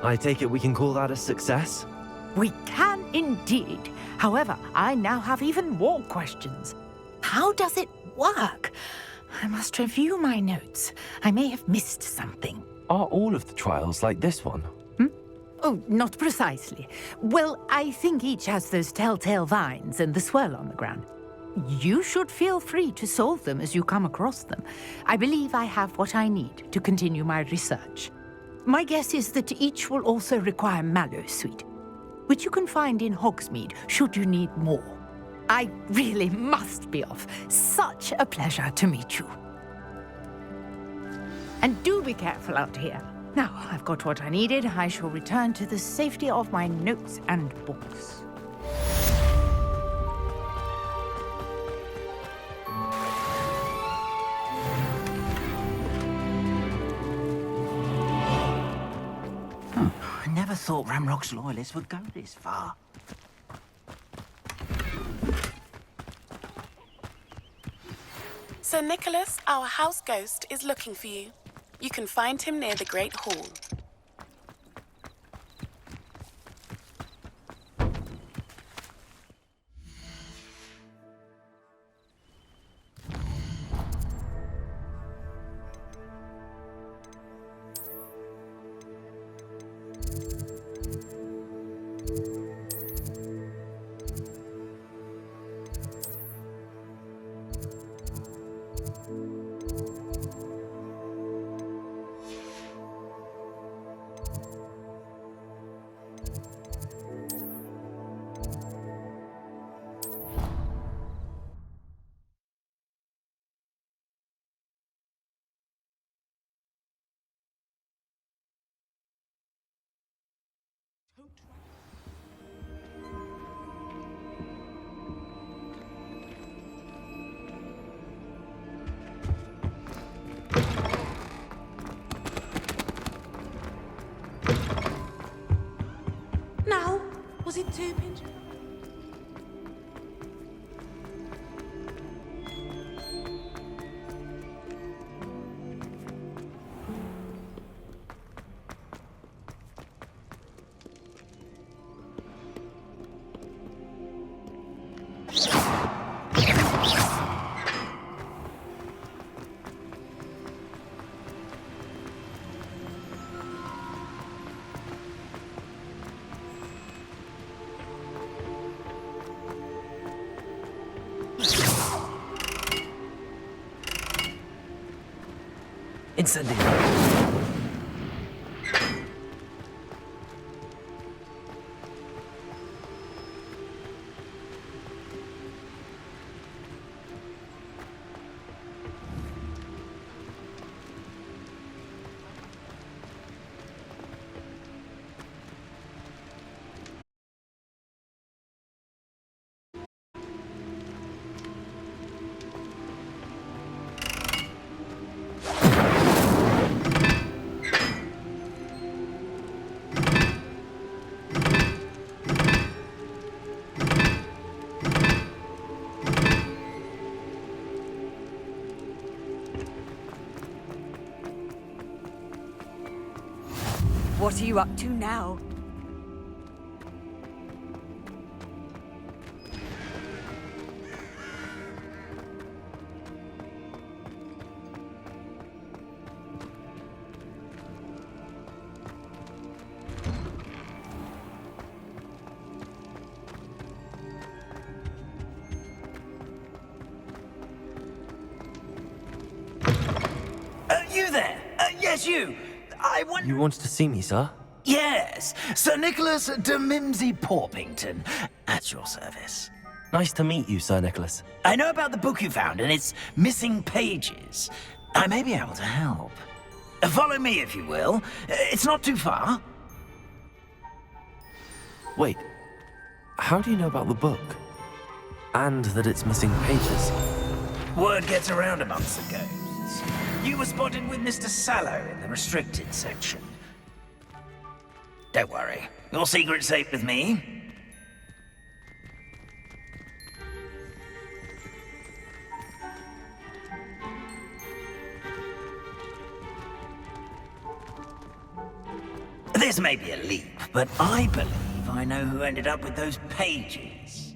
I take it we can call that a success? We can indeed. However, I now have even more questions. How does it work? I must review my notes. I may have missed something. Are all of the trials like this one? Oh, not precisely. Well, I think each has those telltale vines and the swirl on the ground. You should feel free to solve them as you come across them. I believe I have what I need to continue my research. My guess is that each will also require Mallowsweet, which you can find in Hogsmeade should you need more. I really must be off. Such a pleasure to meet you. And do be careful out here. Now, I've got what I needed. I shall return to the safety of my notes and books. I never thought Ramrock's loyalists would go this far. Sir Nicholas, our house ghost, is looking for you. You can find him near the Great Hall. Was it too pinch? Incendio. What are you up to now? You there? Yes, you. I wonder... You wanted to see me, sir? Yes, Sir Nicholas de Mimsy Porpington, at your service. Nice to meet you, Sir Nicholas. I know about the book you found and its missing pages. I may be able to help. Follow me, if you will. It's not too far. Wait, how do you know about the book? And that it's missing pages? Word gets around amongst the ghosts. You were spotted with Mr. Sallow in the restricted section. Don't worry, your secret's safe with me. This may be a leap, but I believe I know who ended up with those pages.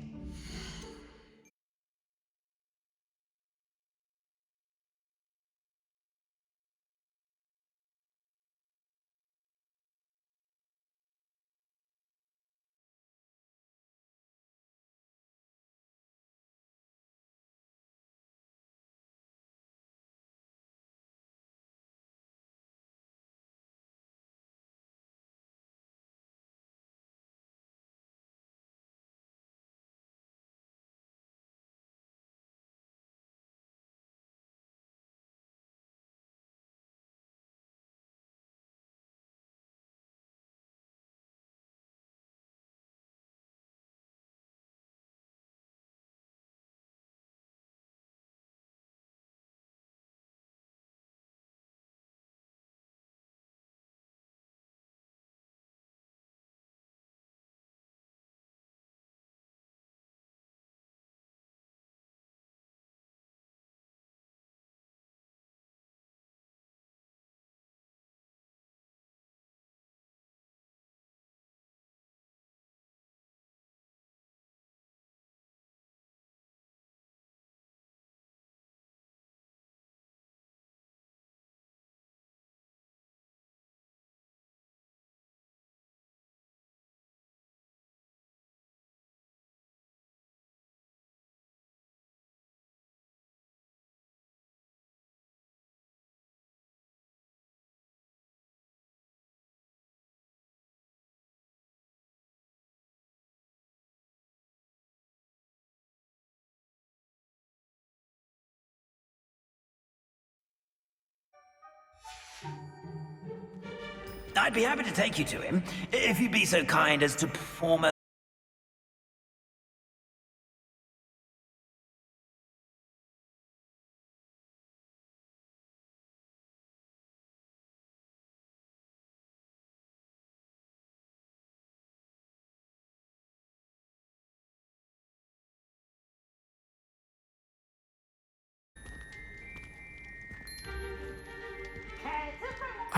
I'd be happy to take you to him, if you'd be so kind as to perform a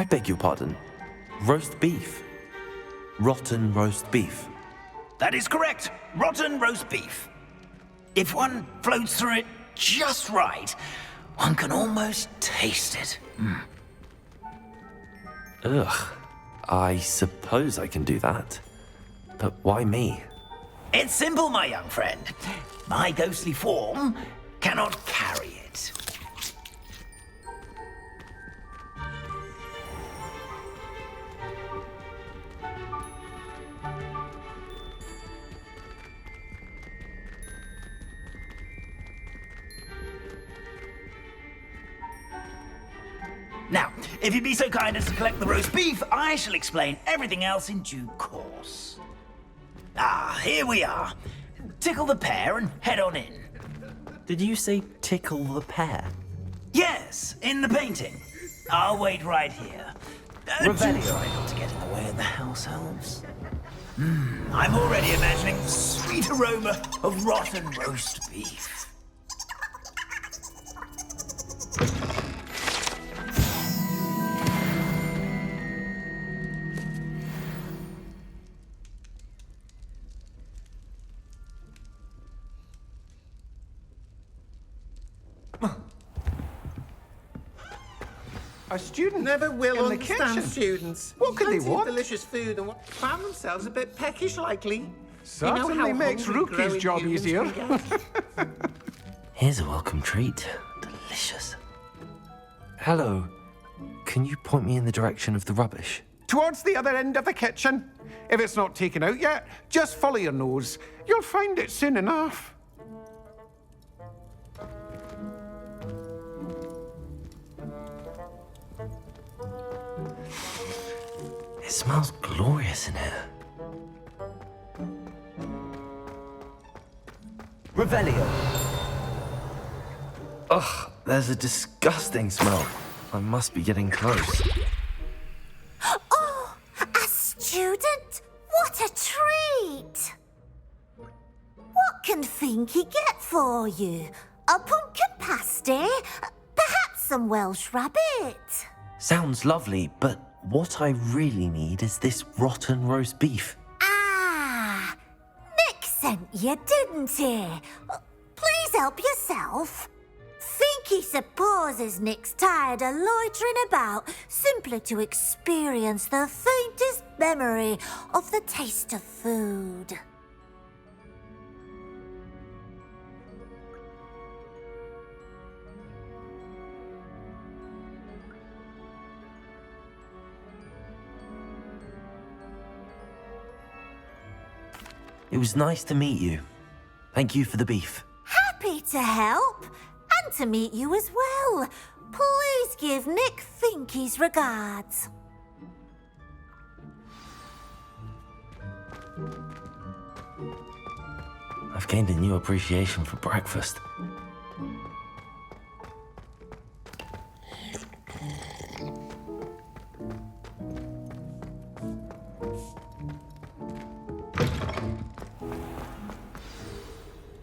I beg your pardon. Roast beef. Rotten roast beef. That is correct. Rotten roast beef. If one floats through it just right, one can almost taste it. Ugh. I suppose I can do that. But why me? It's simple, my young friend. My ghostly form cannot carry it. Now, if you'd be so kind as to collect the roast beef, I shall explain everything else in due course. Ah, here we are. Tickle the pear and head on in. Did you say tickle the pear? Yes, in the painting. I'll wait right here. Do try not to get in the way of the house elves. I'm already imagining the sweet aroma of rotten roast beef. A student never will in the understand kitchen. students. What could they Plenty of want? delicious food and found themselves a bit peckish, likely. Certainly how makes hungry Rookie's growing job humans easier. can get. Here's a welcome treat. Delicious. Hello. Can you point me in the direction of the rubbish? Towards the other end of the kitchen. If it's not taken out yet, just follow your nose. You'll find it soon enough. It smells glorious in here. Revelio. Ugh, there's a disgusting smell. I must be getting close. Oh, a student? What a treat! What can Finky get for you? A pumpkin pasty? Perhaps some Welsh rabbit? Sounds lovely, but what I really need is this rotten roast beef. Ah, Nick sent you, didn't he? Please help yourself. Finky supposes Nick's tired of loitering about simply to experience the faintest memory of the taste of food. It was nice to meet you. Thank you for the beef. Happy to help, and to meet you as well. Please give Nick Finky's regards. I've gained a new appreciation for breakfast.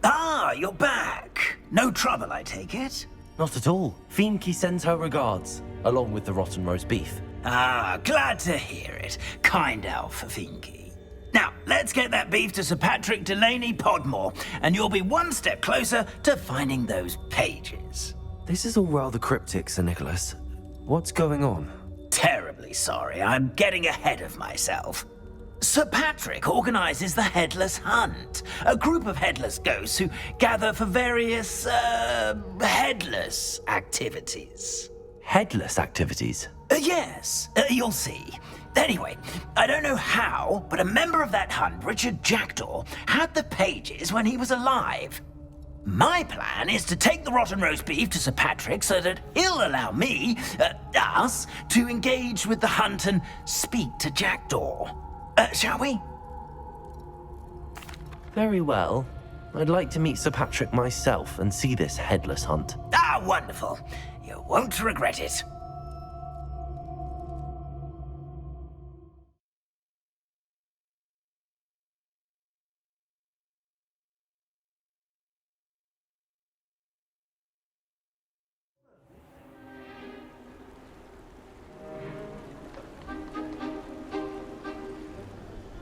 Ah, you're back. No trouble, I take it? Not at all. Fienke sends her regards, along with the rotten roast beef. Ah, glad to hear it. Kind elf, Finky. Now, let's get that beef to Sir Patrick Delaney Podmore, and you'll be one step closer to finding those pages. This is all rather cryptic, Sir Nicholas. What's going on? Terribly sorry, I'm getting ahead of myself. Sir Patrick organizes the Headless Hunt, a group of headless ghosts who gather for various, headless activities. Headless activities? Yes, you'll see. Anyway, I don't know how, but a member of that hunt, Richard Jackdaw, had the pages when he was alive. My plan is to take the rotten roast beef to Sir Patrick so that he'll allow me, us, to engage with the hunt and speak to Jackdaw. Shall we? Very well. I'd like to meet Sir Patrick myself and see this headless hunt. Ah, wonderful. You won't regret it.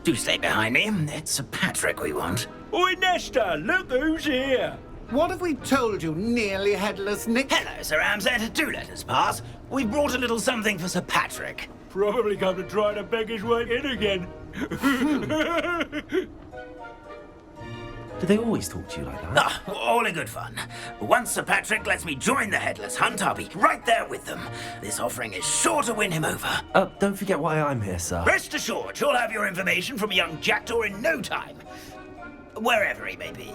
Do stay behind me. It's Sir Patrick we want. Oi, Nesta, look who's here. What have we told you, nearly headless Nick? Hello, Sir Ramsay. Do let us pass. We've brought a little something for Sir Patrick. Probably come to try to beg his way in again. Do they always talk to you like that? Ah, all in good fun. Once Sir Patrick lets me join the Headless Hunt, I'll be right there with them. This offering is sure to win him over. Don't forget why I'm here, sir. Rest assured, you'll have your information from young Jackdaw in no time. Wherever he may be.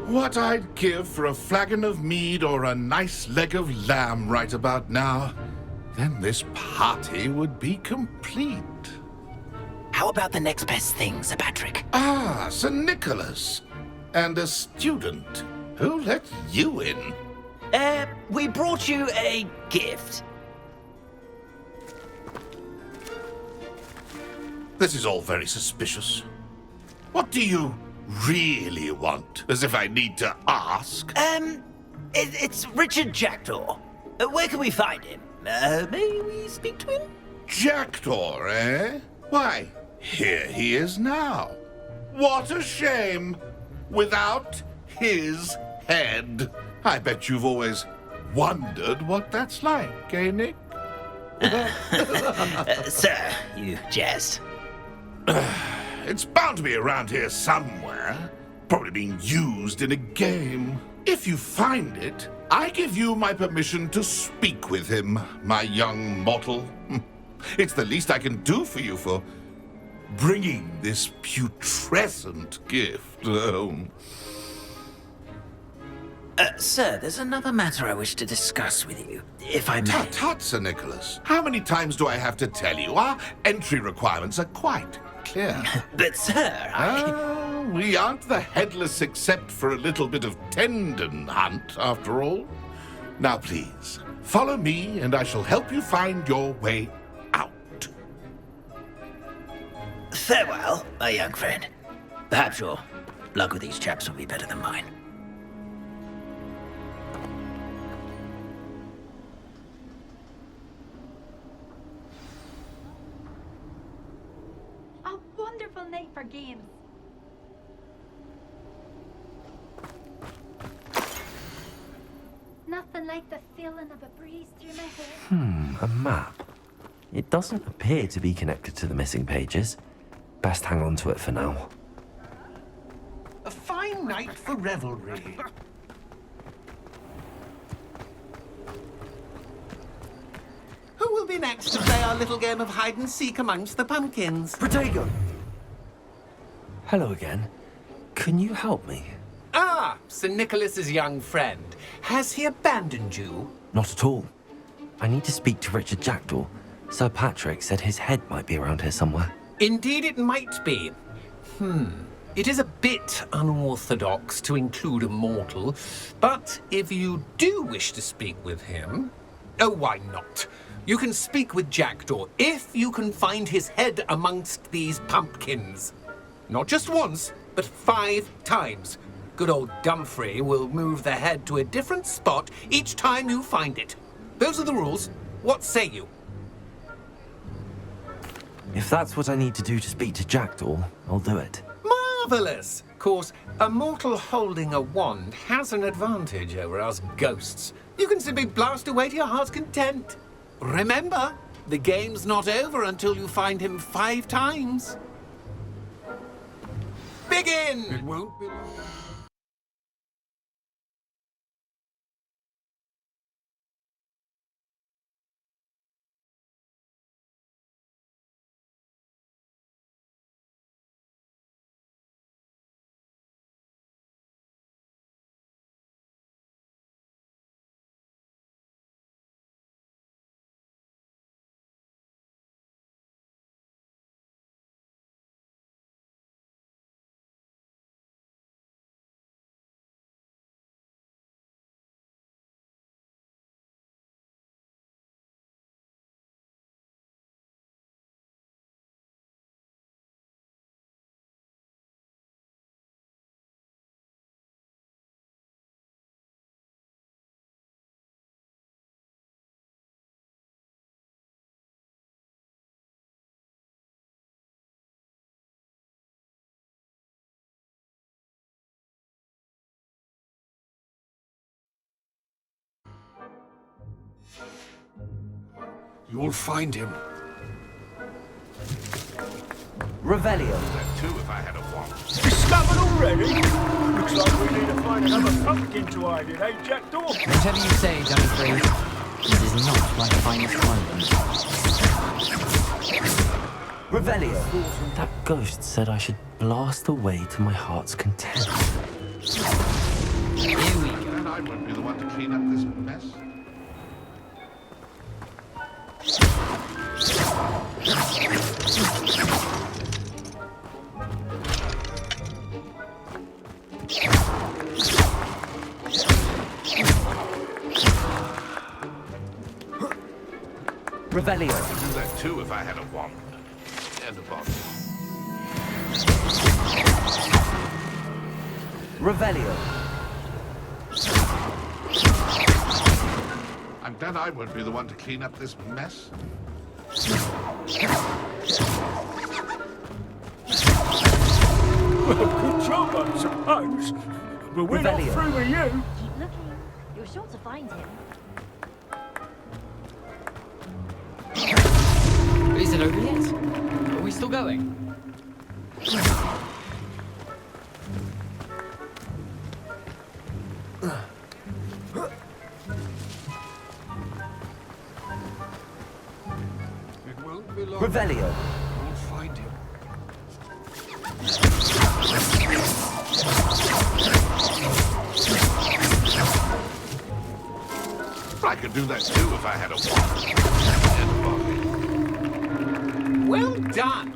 What I'd give for a flagon of mead or a nice leg of lamb right about now. Then this party would be complete. How about the next best thing, Sir Patrick? Ah, Sir Nicholas. And a student. Who let you in? We brought you a gift. This is all very suspicious. What do you really want? As if I need to ask. It's Richard Jackdaw. Where can we find him? May we speak to him? Jackdaw, eh? Why, here he is now. What a shame. Without his head. I bet you've always wondered what that's like, eh, Nick? Sir, you jest. It's bound to be around here somewhere. Probably being used in a game. If you find it, I give you my permission to speak with him, my young mortal. It's the least I can do for you for bringing this putrescent gift home. Sir, there's another matter I wish to discuss with you, if I may. Tut, tut, Sir Nicholas. How many times do I have to tell you? Our entry requirements are quite clear. But, sir, we aren't the headless except for a little bit of tendon hunt, after all. Now, please, follow me, and I shall help you find your way out. Farewell, my young friend. Perhaps your luck with these chaps will be better than mine. A wonderful night for games. Nothing like the feeling of a breeze through my hair. A map. It doesn't appear to be connected to the missing pages. Best hang on to it for now. A fine night for revelry. Who will be next to play our little game of hide and seek amongst the pumpkins? Protego! Hello again. Can you help me? Ah, Sir Nicholas's young friend. Has he abandoned you? Not at all. I need to speak to Richard Jackdaw. Sir Patrick said his head might be around here somewhere. Indeed it might be. It is a bit unorthodox to include a mortal, but if you do wish to speak with him... Oh, why not? You can speak with Jackdaw if you can find his head amongst these pumpkins. Not just once, but 5 times. Good old Dumfrey will move the head to a different spot each time you find it. Those are the rules. What say you? If that's what I need to do to speak to Jackdaw, I'll do it. Marvellous! Of course, a mortal holding a wand has an advantage over us ghosts. You can simply blast away to your heart's content. Remember, the game's not over until you find him 5 times. Begin! It won't be long. You'll find him. Revelio. That too if I had a wand. Discovered already? Looks like we need to find another pumpkin to hide in, eh, Jackdaw? Whatever you say, Dummy Free. This is not my finest moment. Revelio. That ghost said I should blast away to my heart's content. Here we go. And I won't be the one to clean up this mess. Revelio. I could do that too if I had a wand. And a bottle. Revelio. I'm glad I won't be the one to clean up this mess. Well, good job, I suppose. But we're not Revelio. through with you. Keep looking. You're sure to find him. Is it over yet? Are we still going? It won't be long. Revelio. You'll find him. I could do that too if I had a wand. And a bottle. Well done!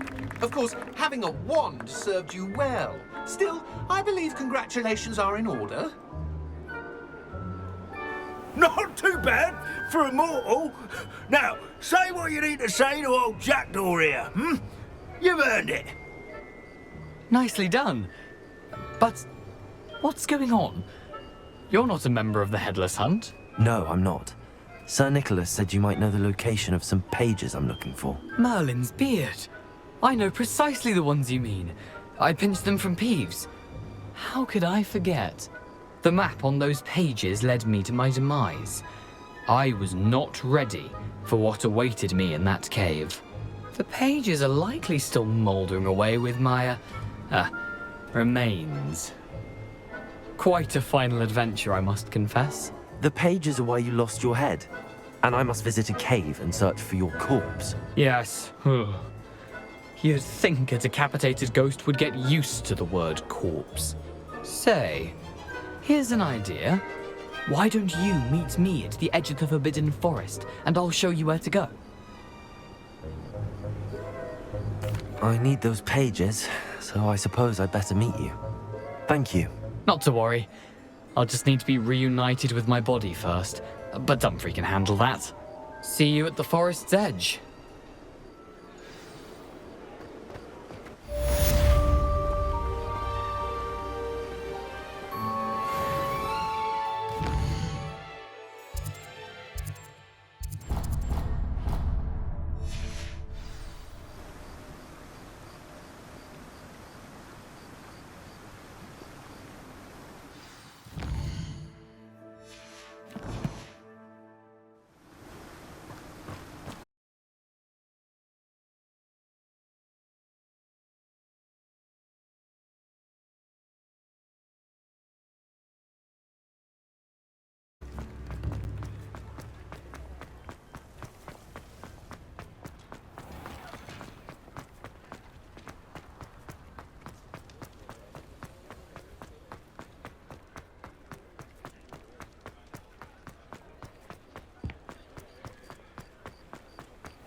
Of course, having a wand served you well. Still, I believe congratulations are in order. Not too bad for a mortal. Now, say what you need to say to old Jackdaw here, hmm? You've earned it. Nicely done. But what's going on? You're not a member of the Headless Hunt. No, I'm not. Sir Nicholas said you might know the location of some pages I'm looking for. Merlin's beard. I know precisely the ones you mean. I pinched them from Peeves. How could I forget? The map on those pages led me to my demise. I was not ready for what awaited me in that cave. The pages are likely still mouldering away with my, remains. Quite a final adventure, I must confess. The pages are where you lost your head, and I must visit a cave and search for your corpse. Yes. You'd think a decapitated ghost would get used to the word corpse. Say, here's an idea. Why don't you meet me at the edge of the Forbidden Forest, and I'll show you where to go? I need those pages, so I suppose I'd better meet you. Thank you. Not to worry. I'll just need to be reunited with my body first, but Dumfrey can handle that. See you at the forest's edge.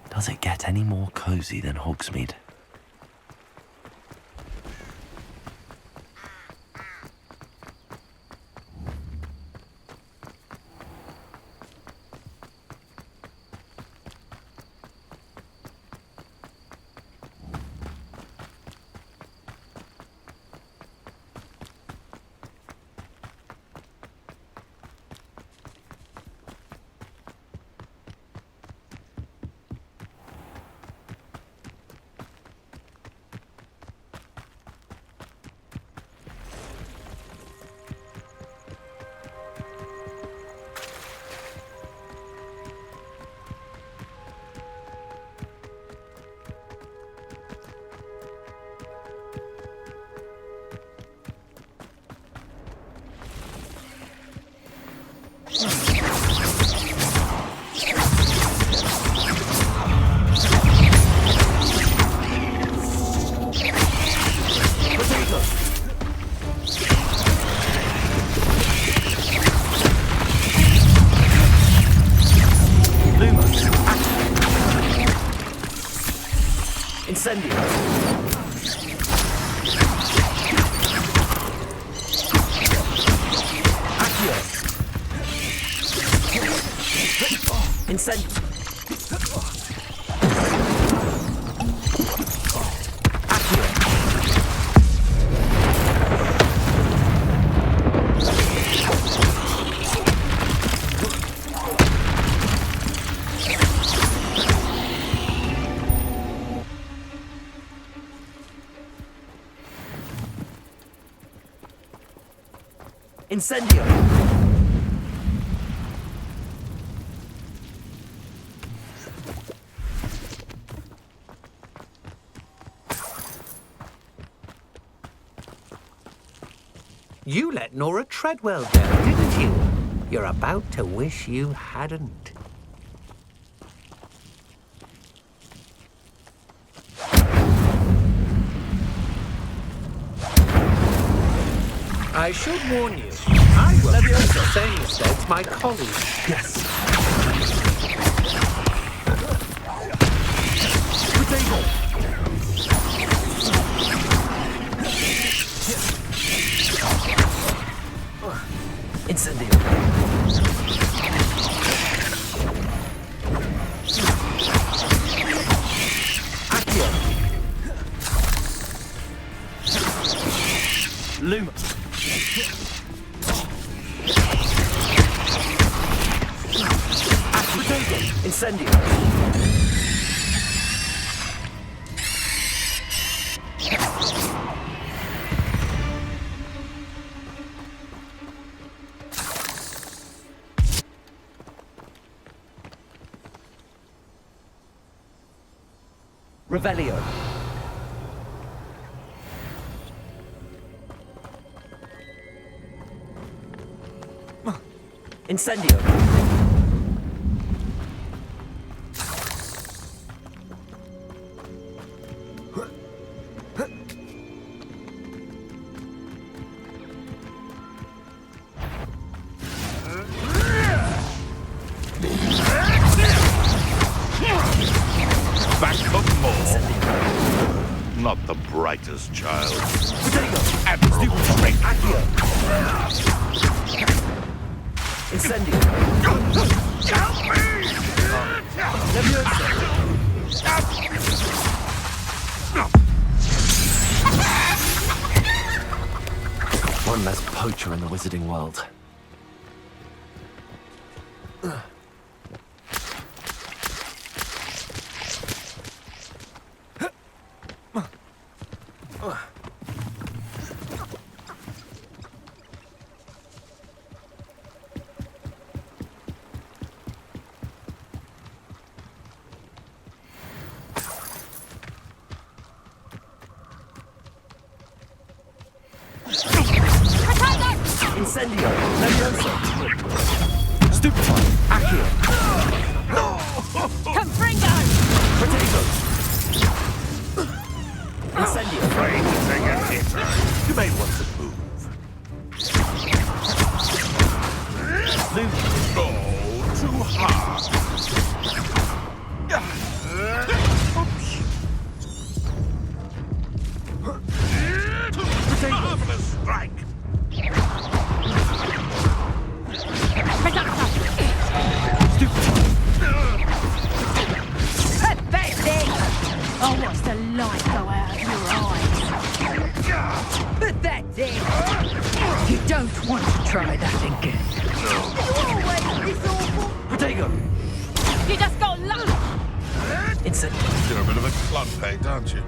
Does it get any more cozy than Hogsmeade? Incendio. Accio. Incendio. Incendio! You let Nora Treadwell down, didn't you? You're about to wish you hadn't. I should warn you, I will make the same mistakes my colleagues. Yes. Incendio. Accio. Luma. Incendio. Revelio. Incendio. Back up more. Not the brightest child. Admirable strength. Incendio. Help me! One less poacher in the wizarding world. Incendio. Levioso. Stupefy. Accio. Confringo! Potato. Incendio. Afraid to take a hit. You may want to move. Luma. Oh, too hard. Marvelous strike. Pathetic! I watched the light go out of your eyes. Pathetic! You don't want to try that again. You always this awful. Potato. You just got lucky. Incendio. You're a bit of a clumpate, aren't you?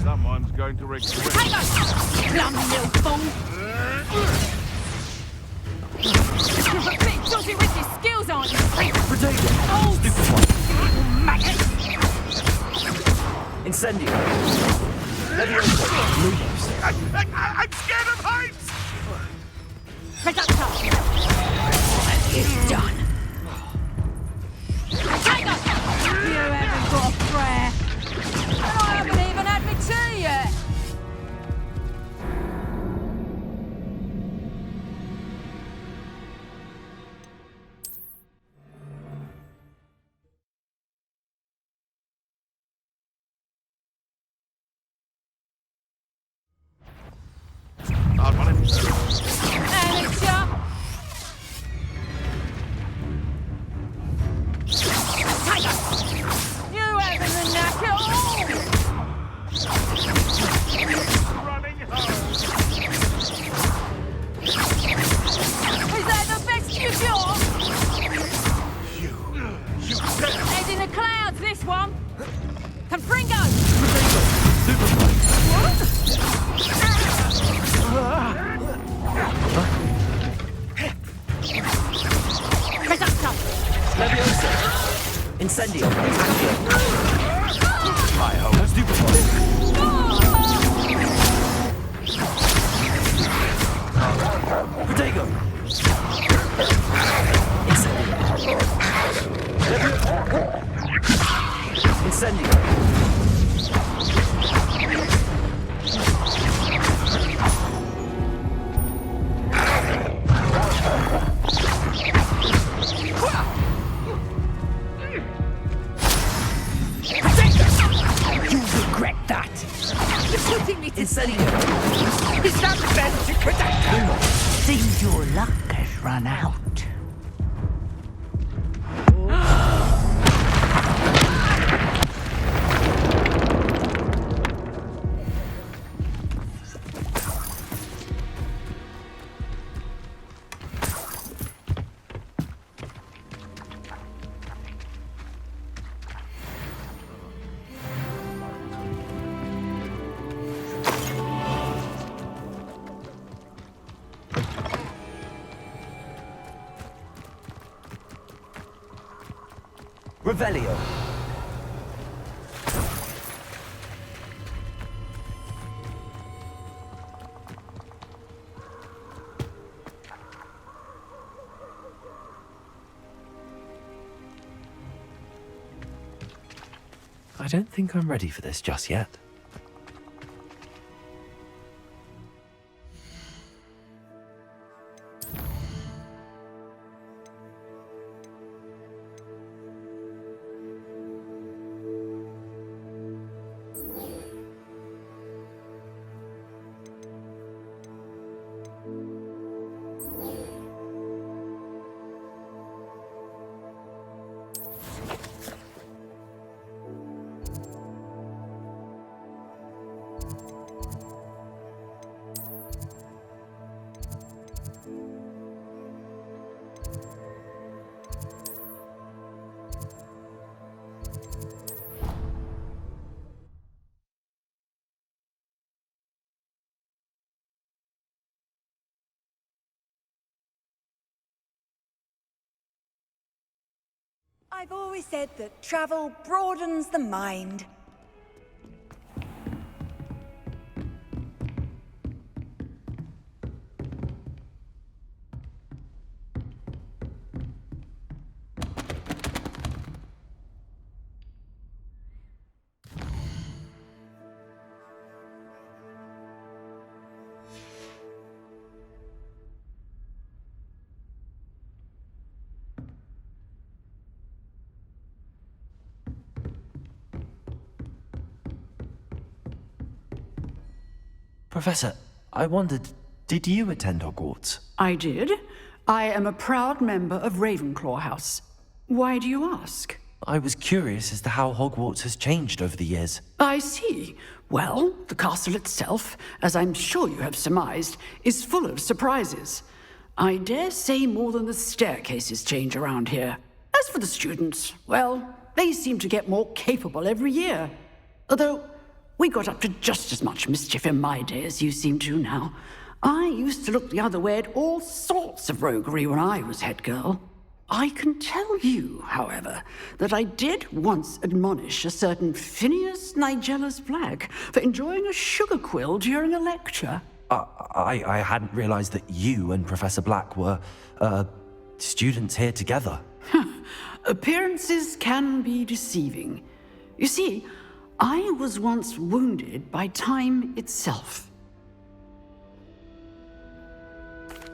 Someone's going to regret. Plum, you little fool! You're a bit dodgy with your skills, aren't you? Potato. Oh, maggot! Incendio. Levioso. Lumos. I'm scared of heights! Reducto! It's done. Tiger! You haven't got What's this one? Confringo! Reducto! Leviosa! Incendio! Accio! Hi-ho! Stupefy! Protego! Incendio! Incendio! Incendio! Is that the best you could do? Seems your luck has run out. Revelio. I don't think I'm ready for this just yet. I've always said that travel broadens the mind. Professor, I wondered, did you attend Hogwarts? I did. I am a proud member of Ravenclaw House. Why do you ask? I was curious as to how Hogwarts has changed over the years. I see. Well, the castle itself, as I'm sure you have surmised, is full of surprises. I dare say more than the staircases change around here. As for the students, well, they seem to get more capable every year. Although, we got up to just as much mischief in my day as you seem to now. I used to look the other way at all sorts of roguery when I was head girl. I can tell you, however, that I did once admonish a certain Phineas Nigellus Black for enjoying a sugar quill during a lecture. I hadn't realized that you and Professor Black were, students here together. Appearances can be deceiving. You see, I was once wounded by time itself.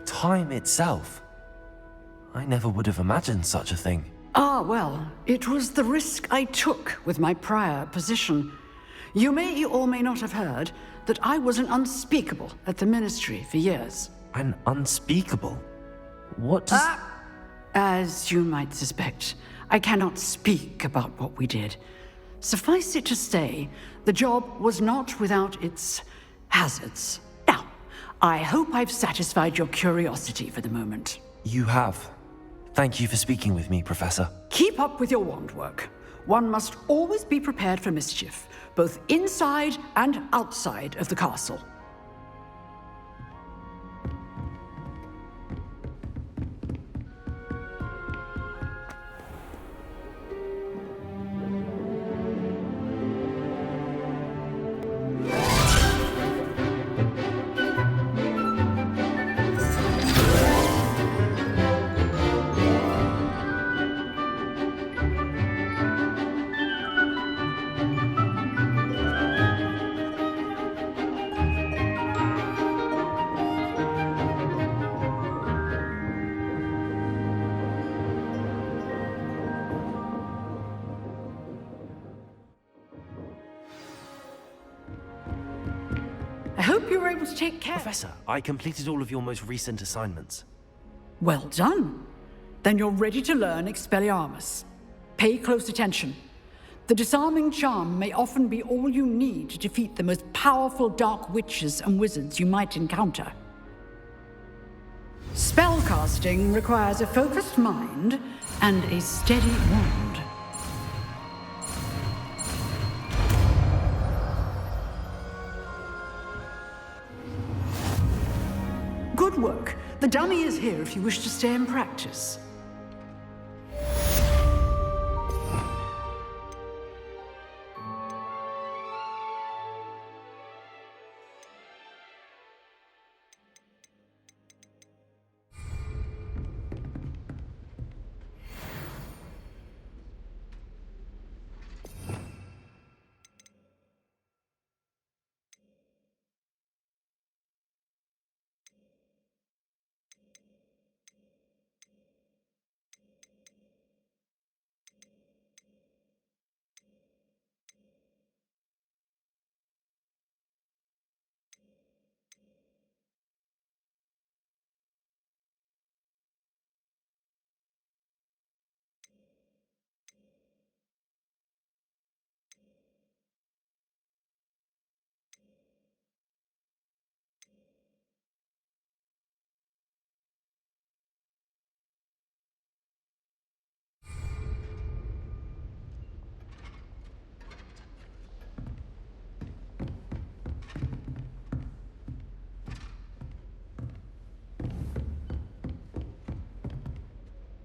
Time itself? I never would have imagined such a thing. Ah, well, it was the risk I took with my prior position. You may or may not have heard that I was an unspeakable at the Ministry for years. An unspeakable? What does... As you might suspect, I cannot speak about what we did. Suffice it to say, the job was not without its hazards. Now, I hope I've satisfied your curiosity for the moment. You have. Thank you for speaking with me, Professor. Keep up with your wand work. one must always be prepared for mischief, both inside and outside of the castle. I hope you were able to take care. Professor, I completed all of your most recent assignments. Well done. Then you're ready to learn Expelliarmus. Pay close attention. The disarming charm may often be all you need to defeat the most powerful dark witches and wizards you might encounter. Spellcasting requires a focused mind and a steady wand. Good work. The dummy is here if you wish to stay and practice.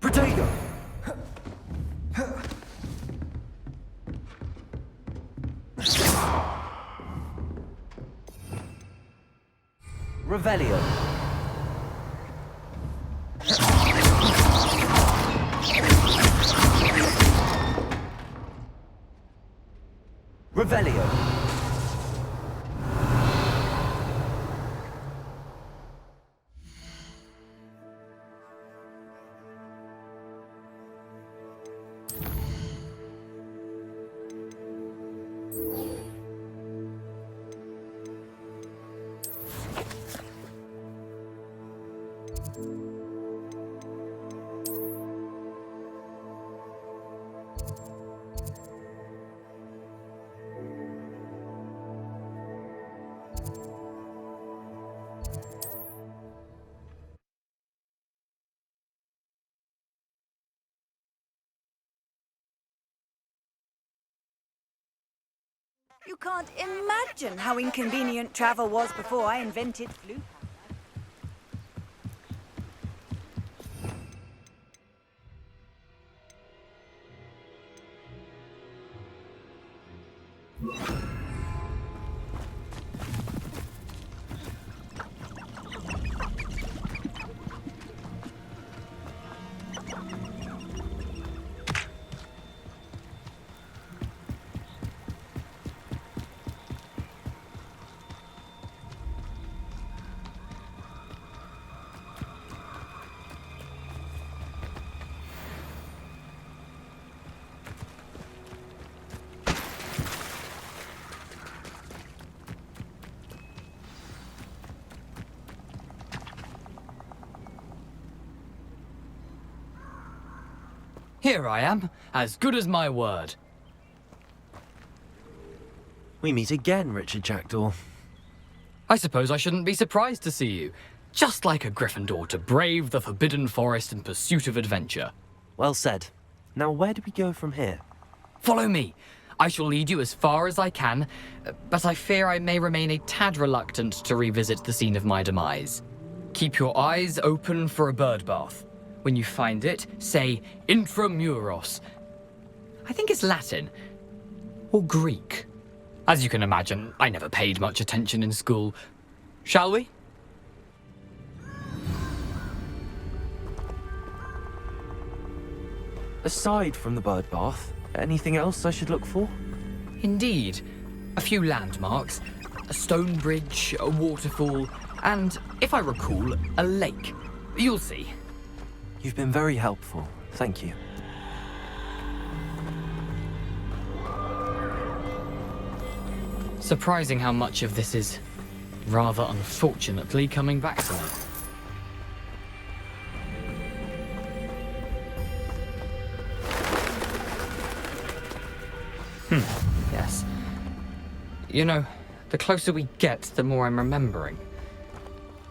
Protego! Revelio. Revelio. You can't imagine how inconvenient travel was before I invented flu. Here I am, as good as my word. We meet again, Richard Jackdaw. I suppose I shouldn't be surprised to see you. Just like a Gryffindor to brave the Forbidden Forest in pursuit of adventure. Well said. Now where do we go from here? Follow me. I shall lead you as far as I can, but I fear I may remain a tad reluctant to revisit the scene of my demise. Keep your eyes open for a bird bath. When you find it, say intramuros. I think it's Latin. Or Greek. As you can imagine, I never paid much attention in school. Shall we? Aside from the bird bath, anything else I should look for? Indeed. A few landmarks, a stone bridge, a waterfall, and, if I recall, a lake. You'll see. You've been very helpful. Thank you. Surprising how much of this is, rather unfortunately, coming back to me. Yes. You know, the closer we get, the more I'm remembering.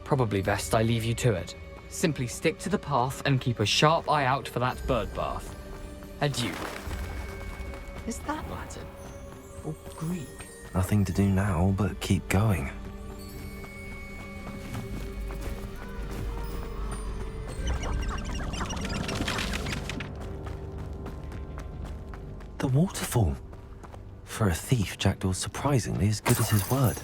Probably best I leave you to it. Simply stick to the path and keep a sharp eye out for that bird bath. Adieu. Is that Latin? Or Greek? Nothing to do now but keep going. The waterfall. For a thief, Jackdaw's surprisingly as good as his word.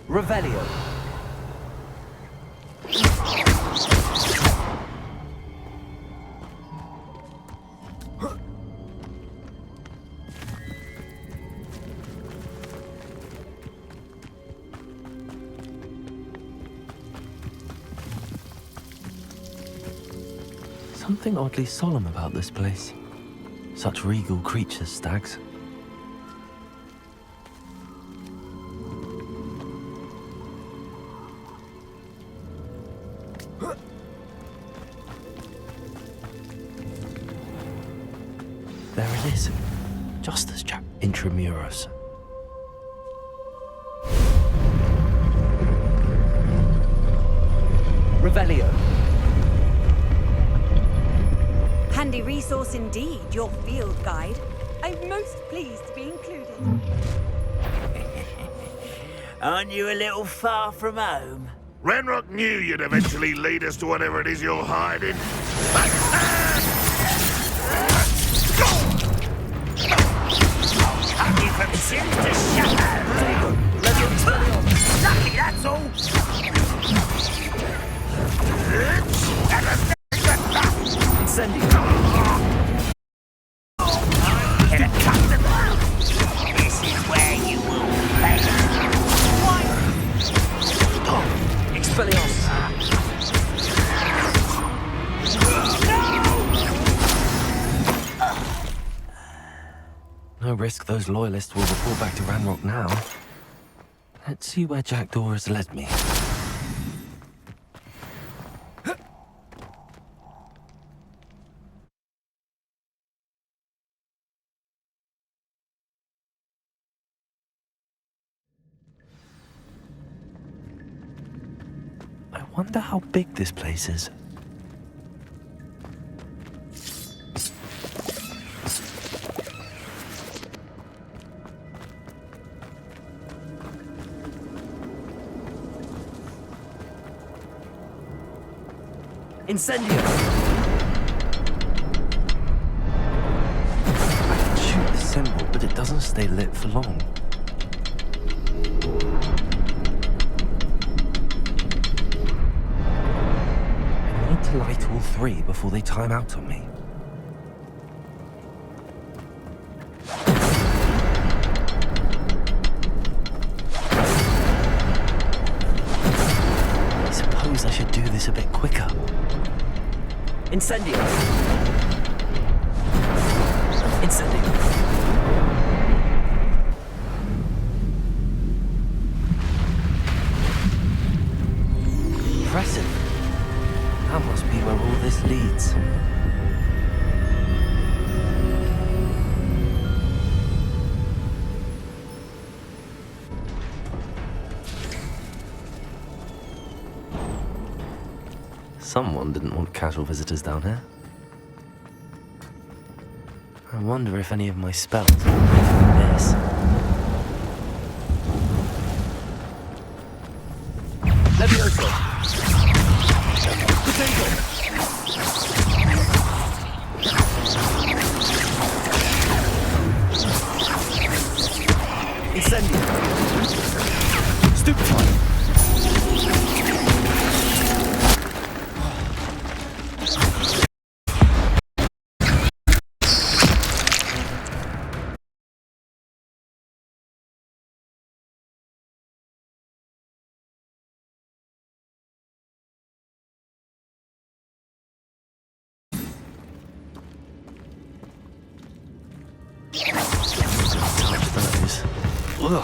Revelio. Something oddly solemn about this place. Such regal creatures, stags. There it is. Just as Jack intramuros. Revelio. Handy resource indeed, your field guide. I'm most pleased to be included. Aren't you a little far from home? Ranrock knew you'd eventually lead us to whatever it is you're hiding. Cut you from sin to shadow. Lucky, that's all. This is where you will pay. Expelliarmus. No risk those loyalists will report back to Ranrock now. Let's see where Jackdaw has led me. I wonder how big this place is. Incendio! I can shoot the symbol, but it doesn't stay lit for long. I need to light all three before they time out on me. I suppose I should do this a bit quicker. Incendio! Incendio! impressive. That must be where all this leads. Someone didn't want casual visitors down here. I wonder if any of my spells miss. Levioso! Potato! Incendio! Stupefy! Ugh.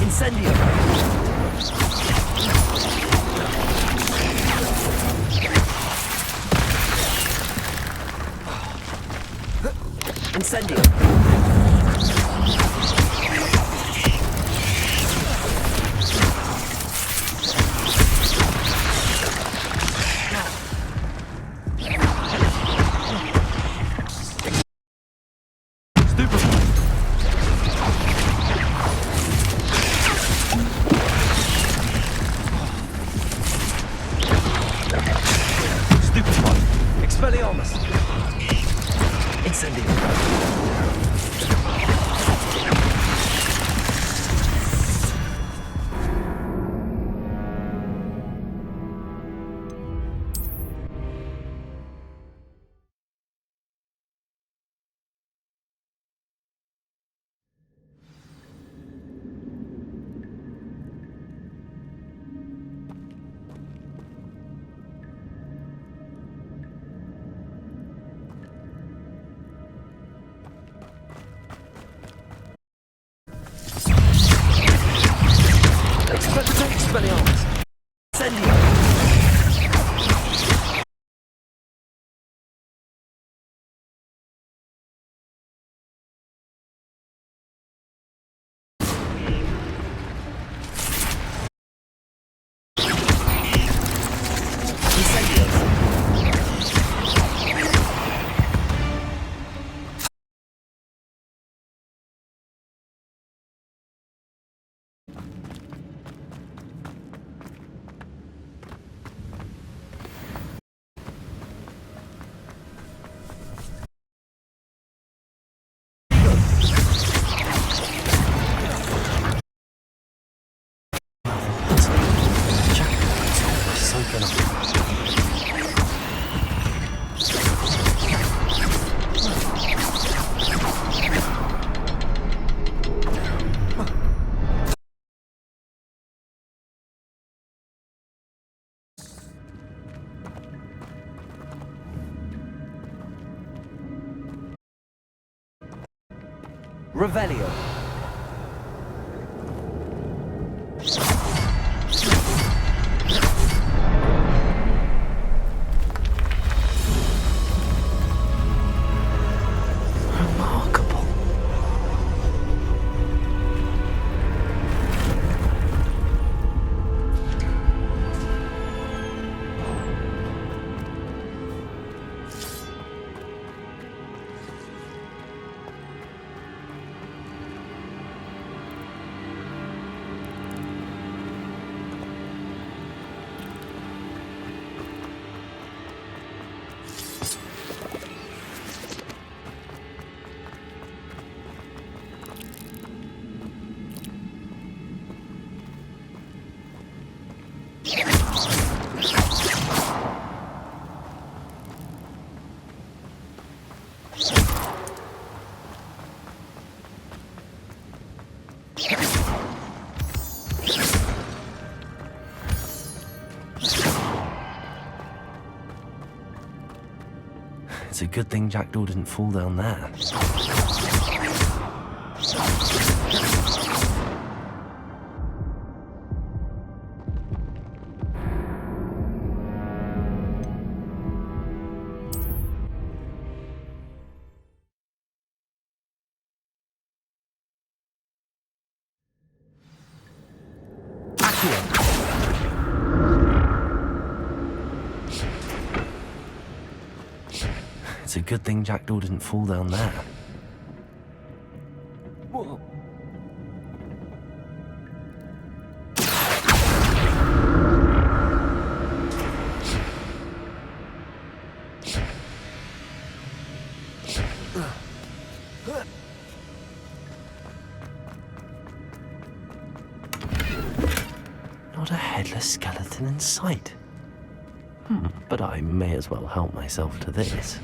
Incendio! Incendio! Expelliarmus! Incendio! Expelliarmus! Incendio! Revelio. Remarkable. It's a good thing Jackdaw didn't fall down there. It's a good thing Jackdaw didn't fall down there. Whoa. Not a headless skeleton in sight. But I may as well help myself to this.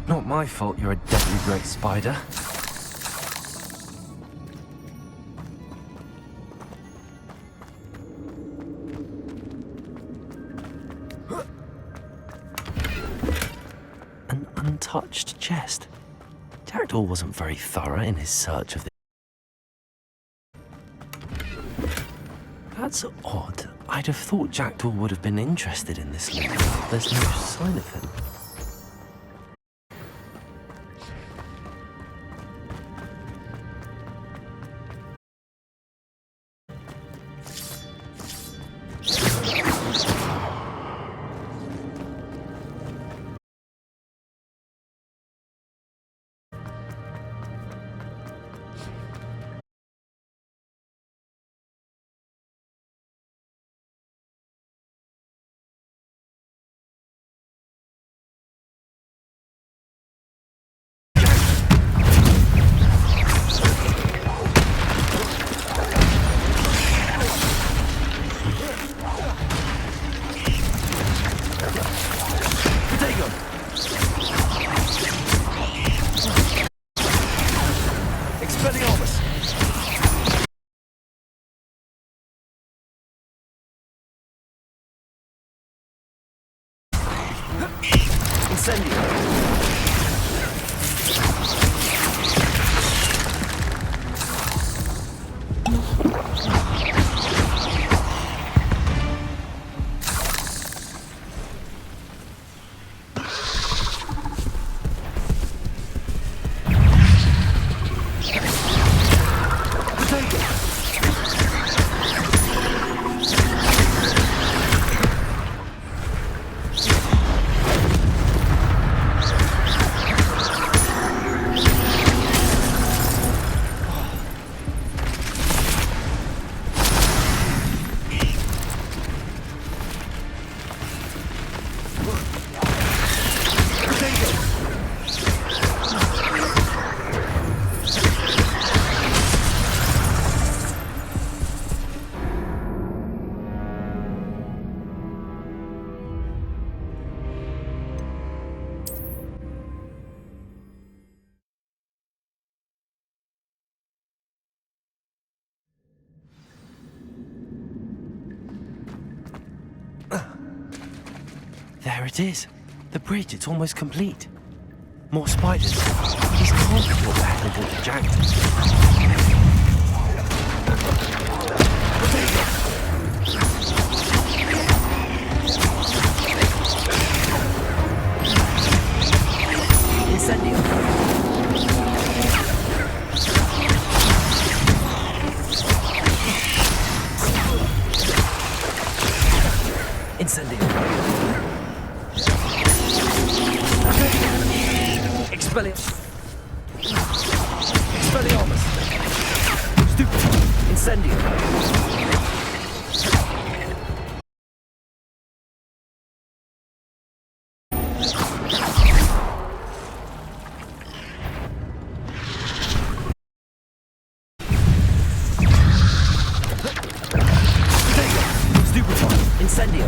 Not my fault you're a deadly great spider. An untouched chest. Jackdaw wasn't very thorough in his search of the... That's odd. I'd have thought Jackdaw would have been interested in this loot. There's no sign of him. There it is. The bridge, it's almost complete. More spiders. These can't be what the hell did to Jackdaw. Expelliarmus! Stupid! Incendio! Stupefy! Incendio!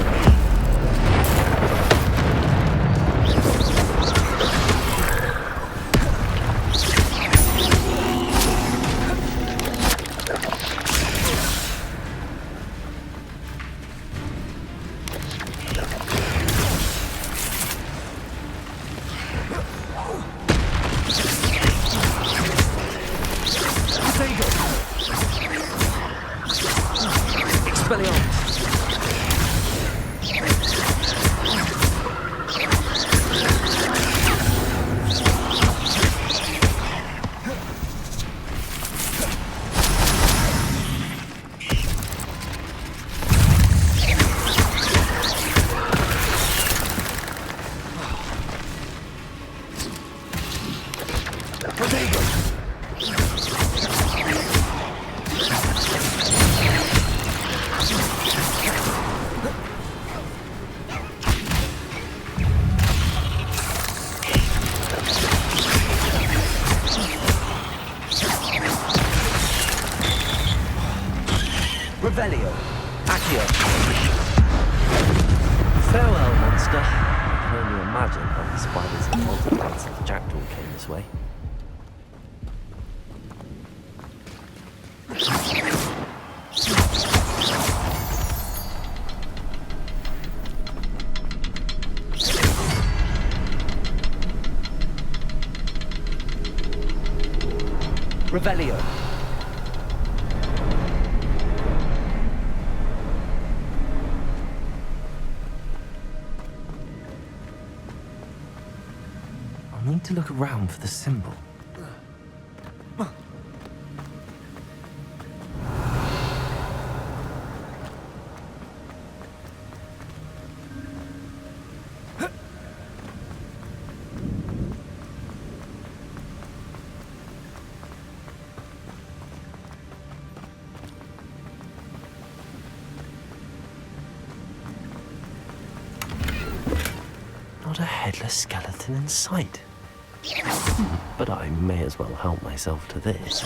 Revelio. Accio. Farewell, monster. I can only imagine how the spiders and multiplied since Jackdaw came this way. Revelio. I need to look around for the symbol. Not a headless skeleton in sight. But I may as well help myself to this.